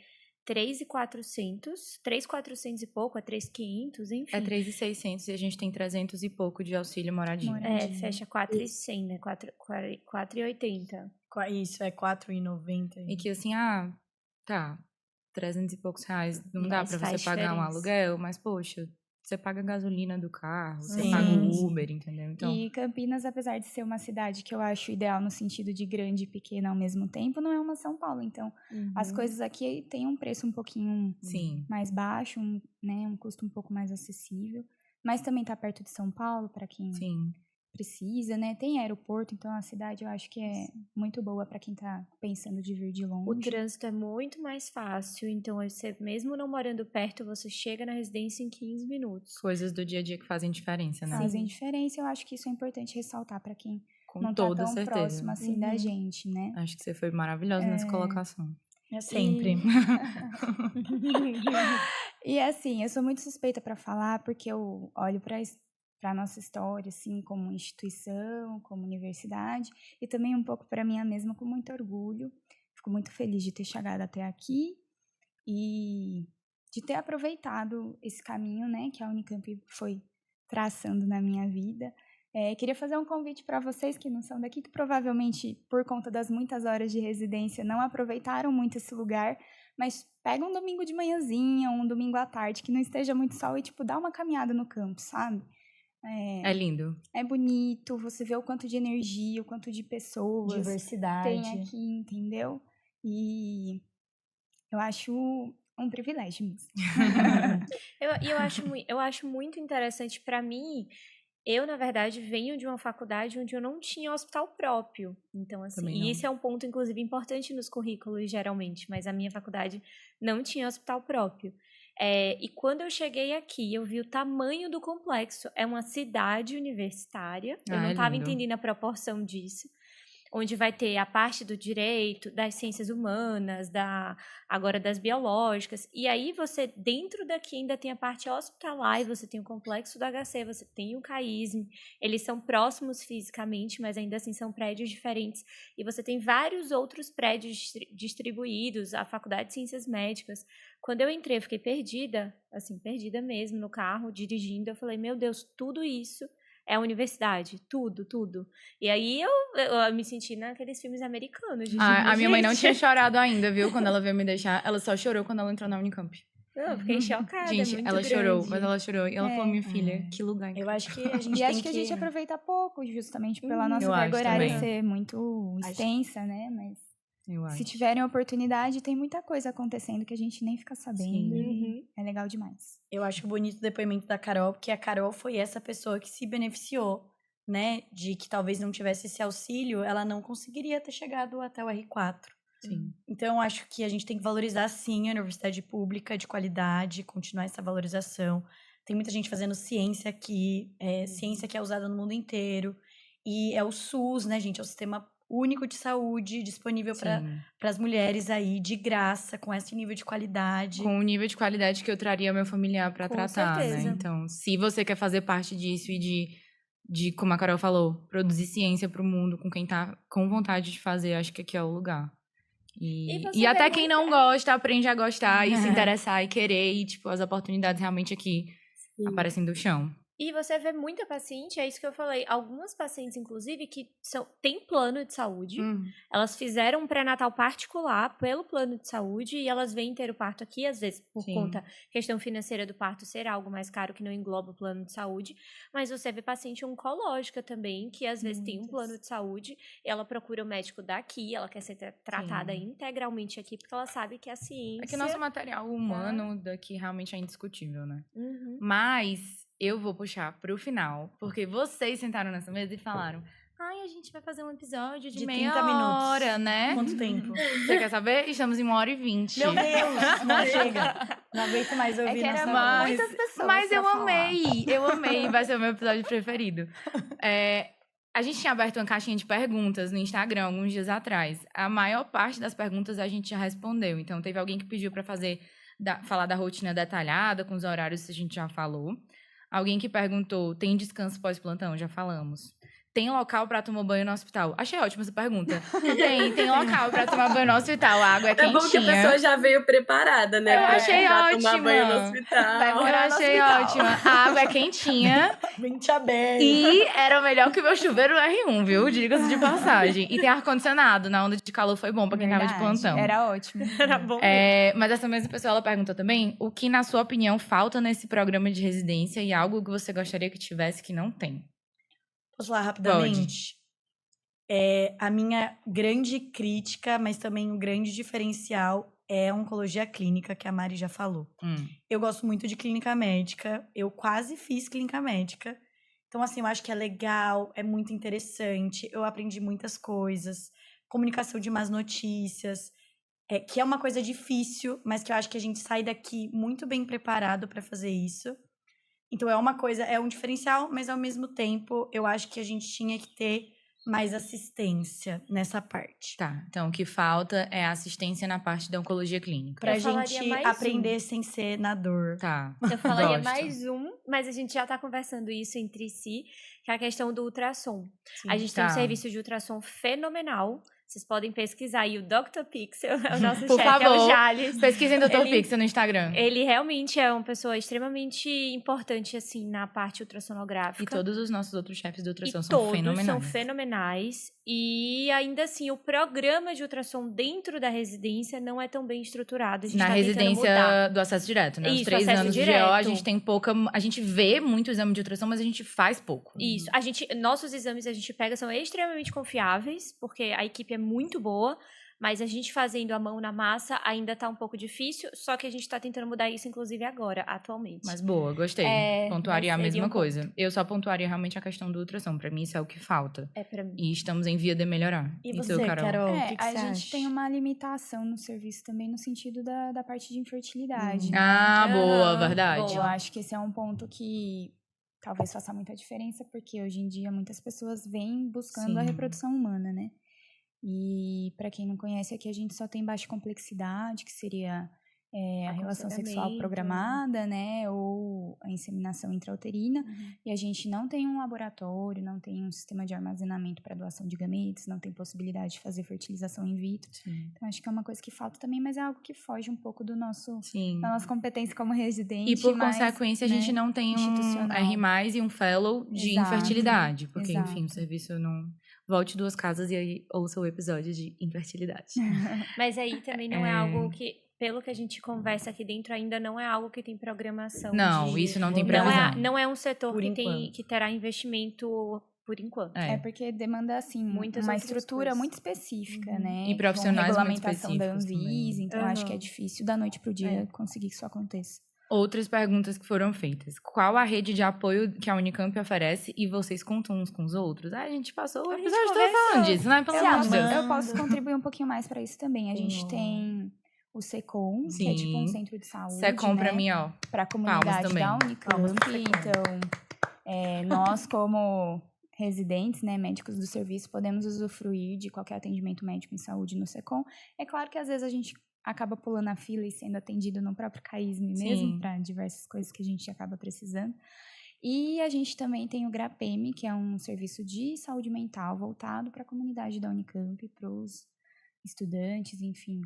Speaker 4: 3.400, 3.400 e pouco, é 3.500, enfim.
Speaker 2: É 3.600 e a gente tem 300 e pouco de auxílio moradia.
Speaker 4: Fecha 4.100, né? 4.80.
Speaker 5: Isso, é 4,90.
Speaker 2: E que assim, tá, 300 e poucos reais, não dá
Speaker 4: Mas
Speaker 2: pra
Speaker 4: faz
Speaker 2: você pagar um
Speaker 4: diferença.
Speaker 2: aluguel, mas poxa, você paga a gasolina do carro, você
Speaker 5: Sim.
Speaker 2: paga o Uber, entendeu? Então,
Speaker 6: E Campinas, apesar de ser uma cidade que eu acho ideal no sentido de grande e pequena ao mesmo tempo, não é uma São Paulo. Então, as coisas aqui têm um preço um pouquinho
Speaker 2: sim.
Speaker 6: mais baixo, um custo um pouco mais acessível. Mas também está perto de São Paulo, para quem
Speaker 2: Sim.
Speaker 6: precisa, né? Tem aeroporto, então a cidade eu acho que é muito boa para quem está pensando de vir de longe.
Speaker 4: O trânsito é muito mais fácil, então você, mesmo não morando perto, você chega na residência em 15 minutos.
Speaker 2: Coisas do dia a dia que fazem diferença, né?
Speaker 6: Fazem diferença, eu acho que isso é importante ressaltar para quem
Speaker 2: Com
Speaker 6: não tá
Speaker 2: toda
Speaker 6: tão
Speaker 2: certeza.
Speaker 6: próximo assim da gente, né?
Speaker 2: Acho que você foi maravilhosa nessa colocação.
Speaker 5: É sempre.
Speaker 6: E assim, eu sou muito suspeita para falar porque eu olho para a nossa história, assim, como instituição, como universidade, e também um pouco para mim mesma com muito orgulho. Fico muito feliz de ter chegado até aqui e de ter aproveitado esse caminho, né, que a Unicamp foi traçando na minha vida. Queria fazer um convite para vocês que não são daqui, que provavelmente, por conta das muitas horas de residência, não aproveitaram muito esse lugar, mas pega um domingo de manhãzinha, um domingo à tarde, que não esteja muito sol e, tipo, dá uma caminhada no campo, sabe?
Speaker 2: É lindo.
Speaker 6: É bonito, você vê o quanto de energia, o quanto de pessoas
Speaker 5: Diversidade.
Speaker 6: tem aqui, entendeu? E eu acho um privilégio mesmo.
Speaker 4: eu acho muito interessante para mim. Eu, na verdade, venho de uma faculdade onde eu não tinha hospital próprio. Então, assim, e isso é um ponto, inclusive, importante nos currículos, geralmente, mas a minha faculdade não tinha hospital próprio. E quando eu cheguei aqui, eu vi o tamanho do complexo. É uma cidade universitária. Eu não estava entendendo a proporção disso. onde vai ter a parte do direito, das ciências humanas, agora das biológicas. E aí você, dentro daqui, ainda tem a parte hospitalar, e você tem o complexo do HC, você tem o CAISM. Eles são próximos fisicamente, mas ainda assim são prédios diferentes. E você tem vários outros prédios distribuídos, a Faculdade de Ciências Médicas. Quando eu entrei, eu fiquei perdida, assim, perdida mesmo, no carro, dirigindo. Eu falei, meu Deus, tudo isso é a universidade, tudo. E aí eu me senti naqueles filmes americanos.
Speaker 2: A minha mãe não
Speaker 4: gente.
Speaker 2: tinha chorado ainda, viu? Quando ela veio me deixar. Ela só chorou quando ela entrou na Unicamp.
Speaker 4: Eu fiquei chocada,
Speaker 2: Gente,
Speaker 4: muito
Speaker 2: ela
Speaker 4: grande.
Speaker 2: chorou, mas ela chorou. E ela falou, minha
Speaker 6: É.
Speaker 2: filha, que lugar
Speaker 5: Eu
Speaker 2: incrível.
Speaker 5: acho que a gente
Speaker 6: E
Speaker 5: tem
Speaker 6: acho que a gente aproveita pouco, justamente pela nossa
Speaker 2: eu
Speaker 6: carga
Speaker 2: acho
Speaker 6: horária
Speaker 2: também.
Speaker 6: ser muito
Speaker 5: Acho-
Speaker 6: extensa, né? Mas
Speaker 2: Eu acho.
Speaker 6: se tiverem oportunidade, tem muita coisa acontecendo que a gente nem fica sabendo.
Speaker 4: Uhum.
Speaker 6: E é legal demais.
Speaker 5: Eu acho bonito o depoimento da Carol, porque a Carol foi essa pessoa que se beneficiou, né? De que talvez não tivesse esse auxílio, ela não conseguiria ter chegado até o R4.
Speaker 2: Sim.
Speaker 5: Então, eu acho que a gente tem que valorizar, sim, a universidade pública de qualidade, continuar essa valorização. Tem muita gente fazendo ciência aqui, ciência que é usada no mundo inteiro. E é o SUS, né, gente? É o Sistema Único de Saúde, disponível para
Speaker 2: Sim.
Speaker 5: as mulheres aí, de graça, com esse nível de qualidade.
Speaker 2: Com o nível de qualidade que eu traria meu familiar pra
Speaker 4: Com
Speaker 2: tratar,
Speaker 4: certeza.
Speaker 2: né? Então, se você quer fazer parte disso e de, como a Carol falou, produzir ciência pro mundo com quem tá com vontade de fazer, acho que aqui é o lugar.
Speaker 4: E você
Speaker 2: E até
Speaker 4: vê
Speaker 2: quem
Speaker 4: muito-
Speaker 2: não gosta, aprende a gostar e se interessar e querer. E, tipo, as oportunidades realmente aqui
Speaker 3: Sim.
Speaker 2: aparecem do chão.
Speaker 4: E você vê muita paciente, é isso que eu falei. Algumas pacientes, inclusive, que têm plano de saúde. Elas fizeram um pré-natal particular pelo plano de saúde e elas vêm ter o parto aqui, às vezes, por
Speaker 2: Sim.
Speaker 4: conta questão financeira do parto ser algo mais caro que não engloba o plano de saúde. Mas você vê paciente oncológica também, que às vezes tem um plano de saúde, ela procura o médico daqui, ela quer ser tratada
Speaker 2: Sim.
Speaker 4: integralmente aqui, porque ela sabe que a ciência...
Speaker 2: É que nosso material humano daqui realmente é indiscutível, né?
Speaker 4: Uhum.
Speaker 2: Mas eu vou puxar pro final, porque vocês sentaram nessa mesa e falaram: ai, a gente vai fazer um episódio de meia
Speaker 5: 30 minutos.
Speaker 2: hora, né?
Speaker 5: Quanto tempo?
Speaker 2: Você quer saber? Estamos em 1h20.
Speaker 5: Meu Deus, não chega. Não aguento mais ouvir
Speaker 6: É que era
Speaker 5: nossa voz.
Speaker 6: muitas pessoas
Speaker 2: Mas
Speaker 6: pra
Speaker 2: eu
Speaker 6: falar.
Speaker 2: amei, vai ser o meu episódio preferido. A gente tinha aberto uma caixinha de perguntas no Instagram alguns dias atrás. A maior parte das perguntas a gente já respondeu. Então, teve alguém que pediu para falar da rotina detalhada, com os horários que a gente já falou. Alguém que perguntou, tem descanso pós-plantão? Já falamos. Tem local para tomar banho no hospital? Achei ótima essa pergunta. Tem local para tomar banho no hospital. A água é
Speaker 3: É
Speaker 2: quentinha.
Speaker 3: bom que a pessoa já veio preparada, né?
Speaker 2: Eu
Speaker 3: pra
Speaker 2: achei
Speaker 3: já tomar
Speaker 2: ótima.
Speaker 3: banho no
Speaker 2: Eu
Speaker 3: hospital.
Speaker 6: morar no
Speaker 2: achei
Speaker 6: hospital.
Speaker 2: ótima. A água é quentinha.
Speaker 5: Mente aberta.
Speaker 2: E era melhor que o meu chuveiro R1, viu? Diga-se de passagem. E tem ar-condicionado. Na onda de calor foi bom pra quem tava de
Speaker 6: Verdade,
Speaker 2: plantão.
Speaker 6: Era ótimo.
Speaker 4: Era bom.
Speaker 2: Mas essa mesma pessoa, ela perguntou também o que, na sua opinião, falta nesse programa de residência e algo que você gostaria que tivesse que não tem.
Speaker 5: Posso falar rapidamente? A minha grande crítica, mas também o grande diferencial é a oncologia clínica, que a Mari já falou. Eu gosto muito de clínica médica, eu quase fiz clínica médica. Então, assim, eu acho que é legal, é muito interessante, eu aprendi muitas coisas. Comunicação de más notícias, que é uma coisa difícil, mas que eu acho que a gente sai daqui muito bem preparado para fazer isso. Então, é um diferencial, mas ao mesmo tempo, eu acho que a gente tinha que ter mais assistência nessa parte.
Speaker 2: Tá, então o que falta é assistência na parte da oncologia clínica.
Speaker 5: Pra
Speaker 4: Eu falaria
Speaker 5: gente
Speaker 4: mais
Speaker 5: aprender sem ser na dor.
Speaker 2: Tá.
Speaker 4: Eu falaria
Speaker 2: Gosto.
Speaker 4: mais mas a gente já tá conversando isso entre si, que é a questão do ultrassom.
Speaker 5: Sim.
Speaker 4: A gente tem um
Speaker 2: Tá.
Speaker 4: serviço de ultrassom fenomenal. Vocês podem pesquisar aí o Dr. Pixel, é o nosso
Speaker 2: Por
Speaker 4: chefe, é
Speaker 2: favor,
Speaker 4: o Jales.
Speaker 2: Pesquisem Dr.
Speaker 4: Ele-
Speaker 2: Pixel no Instagram.
Speaker 4: Ele realmente é uma pessoa extremamente importante, assim, na parte ultrassonográfica.
Speaker 2: E todos os nossos outros chefes de
Speaker 4: E
Speaker 2: ultrassom são
Speaker 4: todos
Speaker 2: fenomenais.
Speaker 4: são fenomenais. E ainda assim, o programa de ultrassom dentro da residência não é tão bem estruturado. A gente
Speaker 2: Na
Speaker 4: tá tentando
Speaker 2: residência
Speaker 4: mudar.
Speaker 2: do acesso direto, né? Os
Speaker 4: Isso,
Speaker 2: 3
Speaker 4: acesso
Speaker 2: anos de GO,
Speaker 4: direto.
Speaker 2: a gente tem pouca... A gente vê muito exame de ultrassom, mas a gente faz pouco.
Speaker 4: Isso. Nossos exames a gente pega são extremamente confiáveis, porque a equipe é muito boa, mas a gente fazendo a mão na massa ainda tá um pouco difícil, só que a gente tá tentando mudar isso, inclusive, agora, atualmente.
Speaker 2: Mas boa, gostei. Pontuaria a
Speaker 4: mas seria
Speaker 2: mesma
Speaker 4: um
Speaker 2: coisa. Eu só pontuaria realmente a questão do ultrassom. Pra mim, isso é o que falta.
Speaker 4: É pra mim.
Speaker 2: E estamos em via de melhorar.
Speaker 5: E
Speaker 2: tu,
Speaker 5: você, Carol? o que
Speaker 6: A
Speaker 5: você
Speaker 6: gente
Speaker 5: acha?
Speaker 6: tem uma limitação no serviço também no sentido da parte de infertilidade. né?
Speaker 2: Ah, boa,
Speaker 4: Aham,
Speaker 2: verdade.
Speaker 6: Eu acho que esse é um ponto que talvez faça muita diferença, porque hoje em dia muitas pessoas vêm buscando a
Speaker 2: Sim.
Speaker 6: reprodução humana, né? E para quem não conhece, aqui a gente só tem baixa complexidade, que seria a relação sexual
Speaker 4: Aconselhamento.
Speaker 6: programada, né, ou a inseminação intrauterina. E a gente não tem um laboratório, não tem um sistema de armazenamento para doação de gametas, não tem possibilidade de fazer fertilização in vitro.
Speaker 2: Sim.
Speaker 6: Então, acho que é uma coisa que falta também, mas é algo que foge um pouco do nosso,
Speaker 2: Sim.
Speaker 6: da nossa competência como residente.
Speaker 2: E por
Speaker 6: mas,
Speaker 2: consequência, a gente
Speaker 6: né,
Speaker 2: não tem um
Speaker 6: institucional.
Speaker 2: R+, e um fellow de
Speaker 6: Exato,
Speaker 2: infertilidade. Porque, enfim, o
Speaker 6: exato.
Speaker 2: serviço não... Volte 2 casas e aí ouça o episódio de infertilidade.
Speaker 4: Mas aí também não é algo que, pelo que a gente conversa aqui dentro, ainda não é algo que tem programação.
Speaker 2: Não, isso não tem
Speaker 5: Não
Speaker 2: previsão.
Speaker 4: Não é um setor
Speaker 5: Por
Speaker 4: que
Speaker 5: enquanto.
Speaker 4: terá investimento por enquanto.
Speaker 6: É porque demanda, assim,
Speaker 4: Muitas
Speaker 6: uma
Speaker 4: outras
Speaker 6: estrutura
Speaker 4: coisas.
Speaker 6: muito específica, né?
Speaker 2: E profissionais
Speaker 6: com
Speaker 2: muito
Speaker 6: regulamentação da
Speaker 2: específicos
Speaker 6: Anvisa,
Speaker 2: também.
Speaker 6: então acho que é difícil da noite pro dia conseguir que isso aconteça.
Speaker 2: Outras perguntas que foram feitas. Qual a rede de apoio que a Unicamp oferece e vocês contam uns com os outros? A gente passou o
Speaker 4: A gente
Speaker 2: episódio todo
Speaker 4: conversou.
Speaker 2: falando disso, né? Pelo amor de Deus.
Speaker 6: Eu posso contribuir um pouquinho mais para isso também. A gente
Speaker 5: Senhor.
Speaker 6: tem o SECOM, que é tipo um
Speaker 2: Sim.
Speaker 6: centro de saúde,
Speaker 2: Secom pra
Speaker 6: né?
Speaker 2: mim, ó.
Speaker 6: Para a comunidade
Speaker 2: também.
Speaker 6: da Unicamp.
Speaker 5: Palmas pro Secom.
Speaker 6: Então, nós como residentes, né, médicos do serviço, podemos usufruir de qualquer atendimento médico em saúde no SECOM. É claro que às vezes a gente acaba pulando a fila e sendo atendido no próprio CAISM mesmo,
Speaker 2: Sim.
Speaker 6: para diversas coisas que a gente acaba precisando. E a gente também tem o GRAPEM, que é um serviço de saúde mental voltado para a comunidade da Unicamp, para os estudantes, enfim,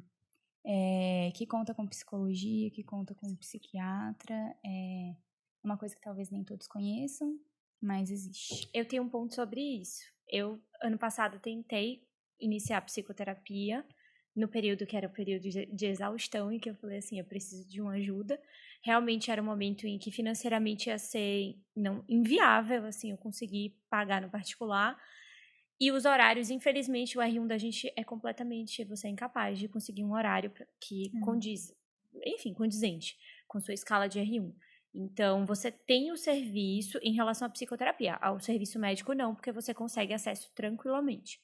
Speaker 6: que conta com psicologia, que conta com psiquiatra. É uma coisa que talvez nem todos conheçam, mas existe.
Speaker 4: Eu tenho um ponto sobre isso. Eu, ano passado, tentei iniciar psicoterapia no período que era o período de exaustão, e que eu falei assim, eu preciso de uma ajuda. Realmente era um momento em que financeiramente ia ser inviável, assim, eu conseguir pagar no particular. E os horários, infelizmente, o R1 da gente é completamente, você é incapaz de conseguir um horário que condizente com sua escala de R1. Então, você tem o serviço em relação à psicoterapia. Ao serviço médico, não, porque você consegue acesso tranquilamente.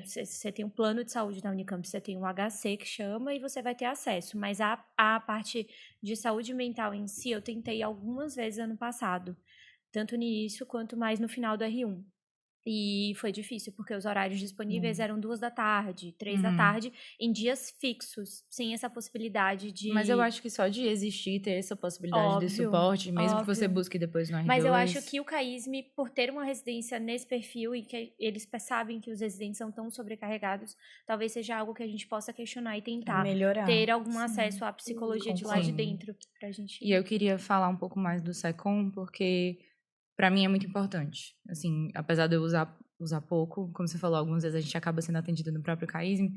Speaker 4: Você tem um plano de saúde da Unicamp, você tem um HC que chama e você vai ter acesso. Mas a parte de saúde mental em si, eu tentei algumas vezes ano passado. Tanto nisso, quanto mais no final do R1. E foi difícil, porque os horários disponíveis eram 2 da tarde, 3 da tarde, em dias fixos, sem essa possibilidade de...
Speaker 2: Mas eu acho que só de existir e ter essa possibilidade de suporte, mesmo que você busque depois no R2...
Speaker 4: Mas eu acho que o CAISM, por ter uma residência nesse perfil e que eles sabem que os residentes são tão sobrecarregados, talvez seja algo que a gente possa questionar e tentar
Speaker 5: melhorar.
Speaker 4: ter algum acesso à psicologia de lá de dentro. Pra gente...
Speaker 2: E eu queria falar um pouco mais do SECOM, porque... Pra mim é muito importante. Assim, apesar de eu usar pouco, como você falou, algumas vezes a gente acaba sendo atendido no próprio CAISM.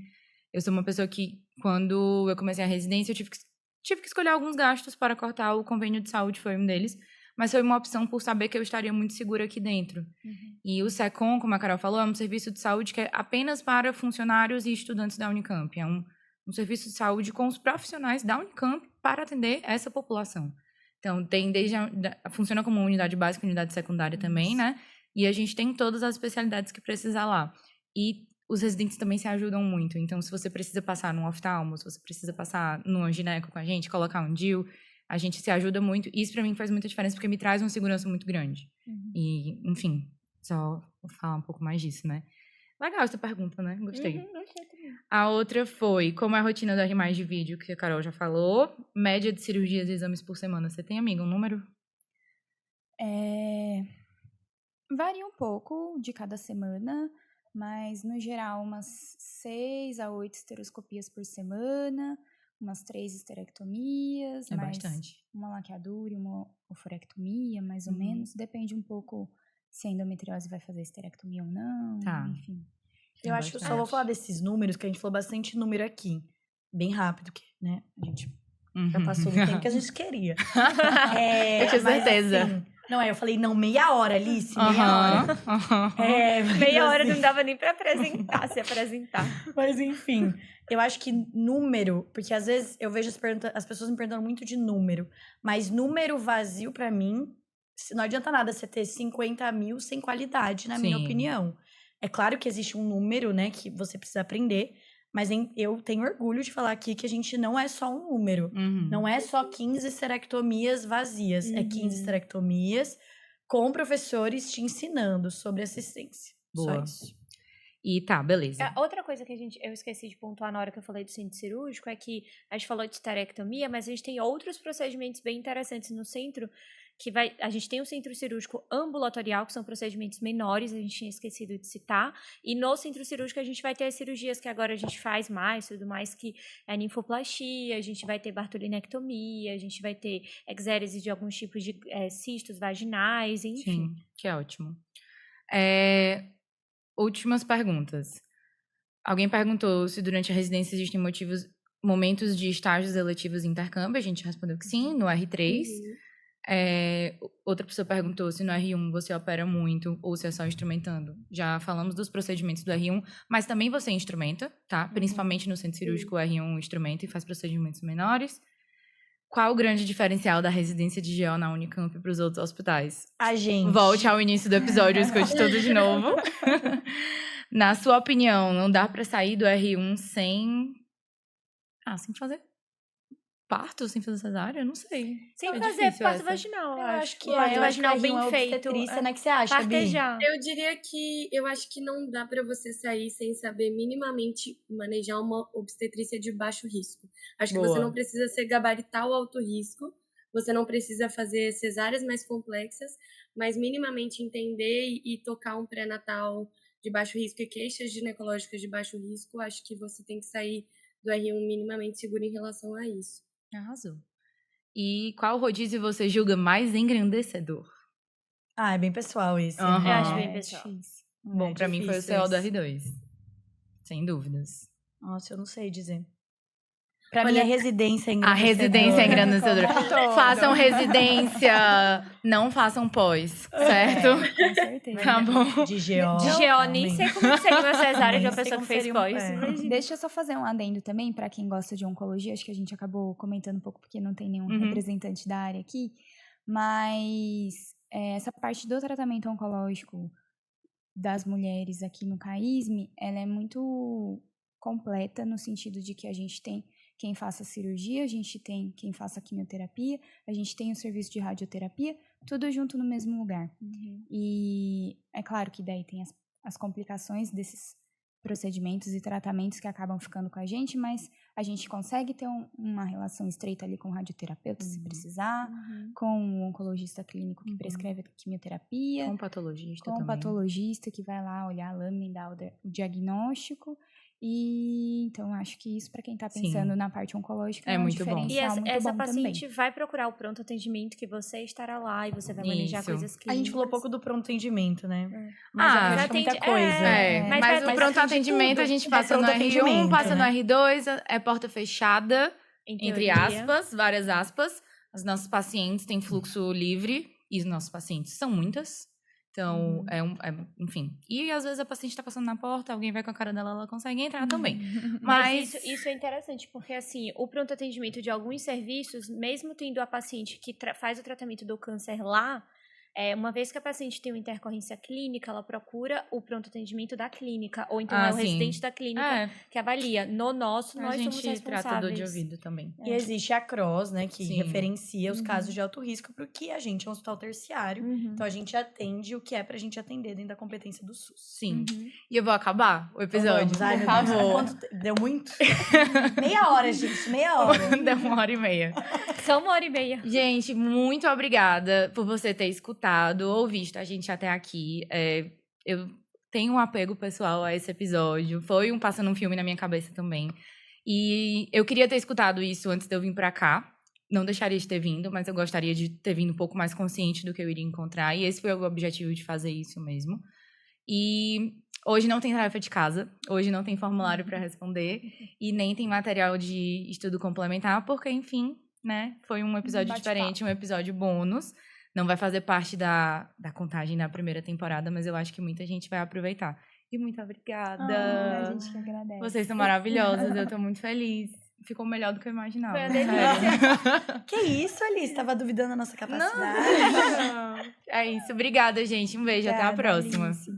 Speaker 2: Eu sou uma pessoa que, quando eu comecei a residência, eu tive que escolher alguns gastos para cortar. O convênio de saúde foi um deles. Mas foi uma opção por saber que eu estaria muito segura aqui dentro. E o SECOM, como a Carol falou, é um serviço de saúde que é apenas para funcionários e estudantes da Unicamp. É um serviço de saúde com os profissionais da Unicamp para atender essa população. Então, tem funciona como unidade básica e unidade secundária também, né? E a gente tem todas as especialidades que precisar lá. E os residentes também se ajudam muito. Então, se você precisa passar num oftalmo, se você precisa passar num gineco com a gente, colocar um DIU, a gente se ajuda muito. E isso, pra mim, faz muita diferença, porque me traz uma segurança muito grande. E, enfim, só vou falar um pouco mais disso, né? Legal essa pergunta, né? Gostei. A outra foi, como é a rotina do R+ de vídeo, que a Carol já falou, média de cirurgias e exames por semana. Você tem, amiga, um número?
Speaker 6: Varia um pouco de cada semana, mas no geral umas 6 a 8 esteroscopias por semana, umas 3 esterectomias,
Speaker 2: É
Speaker 6: mais
Speaker 2: bastante.
Speaker 6: uma laqueadura e uma oforectomia, mais ou menos. Depende um pouco se a endometriose vai fazer esterectomia ou não,
Speaker 2: Tá.
Speaker 6: enfim.
Speaker 5: Eu acho que eu só vou falar desses números, que a gente falou bastante número aqui. Bem rápido, que, né? A gente já passou do tempo que a gente queria.
Speaker 2: Eu tinha
Speaker 5: mas,
Speaker 2: certeza.
Speaker 5: assim, eu falei, meia hora, Alice, meia hora. Mas,
Speaker 4: Meia hora
Speaker 5: assim,
Speaker 4: não dava nem pra se apresentar.
Speaker 5: Mas enfim, eu acho que número, porque às vezes eu vejo as pessoas me perguntando muito de número, mas número vazio pra mim, não adianta nada você ter 50 mil sem qualidade, na minha
Speaker 2: Sim.
Speaker 5: opinião. É claro que existe um número, né, que você precisa aprender, mas eu tenho orgulho de falar aqui que a gente não é só um número. Não é só 15 esterectomias vazias, é 15 esterectomias com professores te ensinando sobre assistência.
Speaker 2: Boa.
Speaker 5: Só isso.
Speaker 2: E tá, beleza.
Speaker 4: Outra coisa que eu esqueci de pontuar na hora que eu falei do centro cirúrgico é que a gente falou de esterectomia, mas a gente tem outros procedimentos bem interessantes no centro, a gente tem um centro cirúrgico ambulatorial, que são procedimentos menores, a gente tinha esquecido de citar, e no centro cirúrgico a gente vai ter as cirurgias que agora a gente faz mais, tudo mais, que é ninfoplastia, a gente vai ter bartolinectomia, a gente vai ter exérese de alguns tipos de cistos vaginais, enfim.
Speaker 2: Sim, que é ótimo. Últimas perguntas. Alguém perguntou se durante a residência existem momentos de estágios eletivos e intercâmbio. A gente respondeu que sim, no R3. Outra pessoa perguntou se no R1 você opera muito ou se é só instrumentando. Já falamos dos procedimentos do R1, mas também você instrumenta, tá? Principalmente no centro cirúrgico, o R1 instrumenta e faz procedimentos menores. Qual o grande diferencial da residência de GO na Unicamp para os outros hospitais?
Speaker 5: A gente.
Speaker 2: Volte ao início do episódio, escute tudo de novo. Na sua opinião, não dá para sair do R1 sem fazer parto, sem fazer cesárea? Não sei.
Speaker 4: Sem fazer parto vaginal, eu acho que parto vaginal bem feito.
Speaker 5: Né, que você acha,
Speaker 4: partejar.
Speaker 3: Eu diria que eu acho que não dá para você sair sem saber minimamente manejar uma obstetrícia de baixo risco. Acho que você não precisa ser gabaritar o alto risco, você não precisa fazer cesáreas mais complexas, mas minimamente entender e tocar um pré-natal de baixo risco e queixas ginecológicas de baixo risco. Acho que você tem que sair do R1 minimamente seguro em relação a isso.
Speaker 2: Arrasou. E qual rodízio você julga mais engrandecedor?
Speaker 5: É bem pessoal isso.
Speaker 4: Eu acho bem pessoal.
Speaker 2: Bom, pra mim foi o CO do R2. Sem dúvidas.
Speaker 5: Nossa, eu não sei dizer. Pra mim, a residência é engrandecedora.
Speaker 2: A residência é engrandecedora. Façam residência, não façam pós, certo?
Speaker 6: Com certeza.
Speaker 2: Tá bom.
Speaker 5: De GO.
Speaker 4: De GO, nem sei como seria uma cesárea de uma pessoa que fez pós.
Speaker 6: Deixa eu só fazer um adendo também, para quem gosta de oncologia. Acho que a gente acabou comentando um pouco, porque não tem nenhum representante da área aqui. Mas essa parte do tratamento oncológico das mulheres aqui no CAISM, ela é muito completa, no sentido de que a gente tem quem faça cirurgia, a gente tem quem faça quimioterapia, a gente tem o serviço de radioterapia, tudo junto no mesmo lugar. E é claro que daí tem as complicações desses procedimentos e tratamentos que acabam ficando com a gente, mas a gente consegue ter uma relação estreita ali com o radioterapeuta, se precisar, com o oncologista clínico que prescreve a quimioterapia,
Speaker 2: com o patologista
Speaker 6: com
Speaker 2: também.
Speaker 6: o patologista que vai lá olhar a lâmina e dar o diagnóstico. E então acho que isso, para quem tá pensando na parte oncológica, é um
Speaker 2: muito bom.
Speaker 4: E essa paciente vai procurar o pronto atendimento, que você estará lá e você vai manejar coisas clínicas.
Speaker 5: A gente falou pouco do pronto atendimento, né?
Speaker 4: Mas
Speaker 5: já tem muita coisa.
Speaker 2: Mas o pronto atendimento a gente passa no R1, passa no R2, é porta fechada, entre aspas, várias aspas. As nossas pacientes têm fluxo livre, e os nossos pacientes são muitas. Então, enfim. E às vezes a paciente tá passando na porta, alguém vai com a cara dela, ela consegue entrar também.
Speaker 4: Mas isso é interessante, porque assim, o pronto atendimento de alguns serviços, mesmo tendo a paciente que faz o tratamento do câncer lá, uma vez que a paciente tem uma intercorrência clínica, ela procura o pronto atendimento da clínica, ou então o residente da clínica que avalia. No nosso, nós somos responsáveis. A gente trata dor de ouvido
Speaker 2: também.
Speaker 5: E existe a CROSS, né, que referencia os casos de alto risco, porque a gente é um hospital terciário, então a gente atende o que é pra gente atender dentro da competência do SUS.
Speaker 2: Sim. E eu vou acabar o episódio,
Speaker 5: Ai,
Speaker 2: por favor.
Speaker 5: Deu muito? Meia hora, gente, meia hora.
Speaker 2: Deu 1h30.
Speaker 4: Só 1h30.
Speaker 2: Gente, muito obrigada por você ter escutado ou visto a gente até aqui. Eu tenho um apego pessoal a esse episódio. Foi passando um filme na minha cabeça também. E eu queria ter escutado isso antes de eu vir pra cá. Não deixaria de ter vindo, mas eu gostaria de ter vindo um pouco mais consciente do que eu iria encontrar. E esse foi o objetivo de fazer isso mesmo. E hoje não tem tarefa de casa. Hoje não tem formulário para responder. E nem tem material de estudo complementar, porque, enfim, né? Foi um episódio diferente, um episódio bônus. Não vai fazer parte da contagem da primeira temporada, mas eu acho que muita gente vai aproveitar. E muito obrigada.
Speaker 6: A gente que agradece.
Speaker 2: Vocês são maravilhosas, eu tô muito feliz. Ficou melhor do que eu imaginava.
Speaker 4: Foi uma delícia.
Speaker 5: Que isso, Alice? Tava duvidando da nossa capacidade.
Speaker 2: Não. É isso. Obrigada, gente. Um beijo. Até a próxima.
Speaker 6: Alice.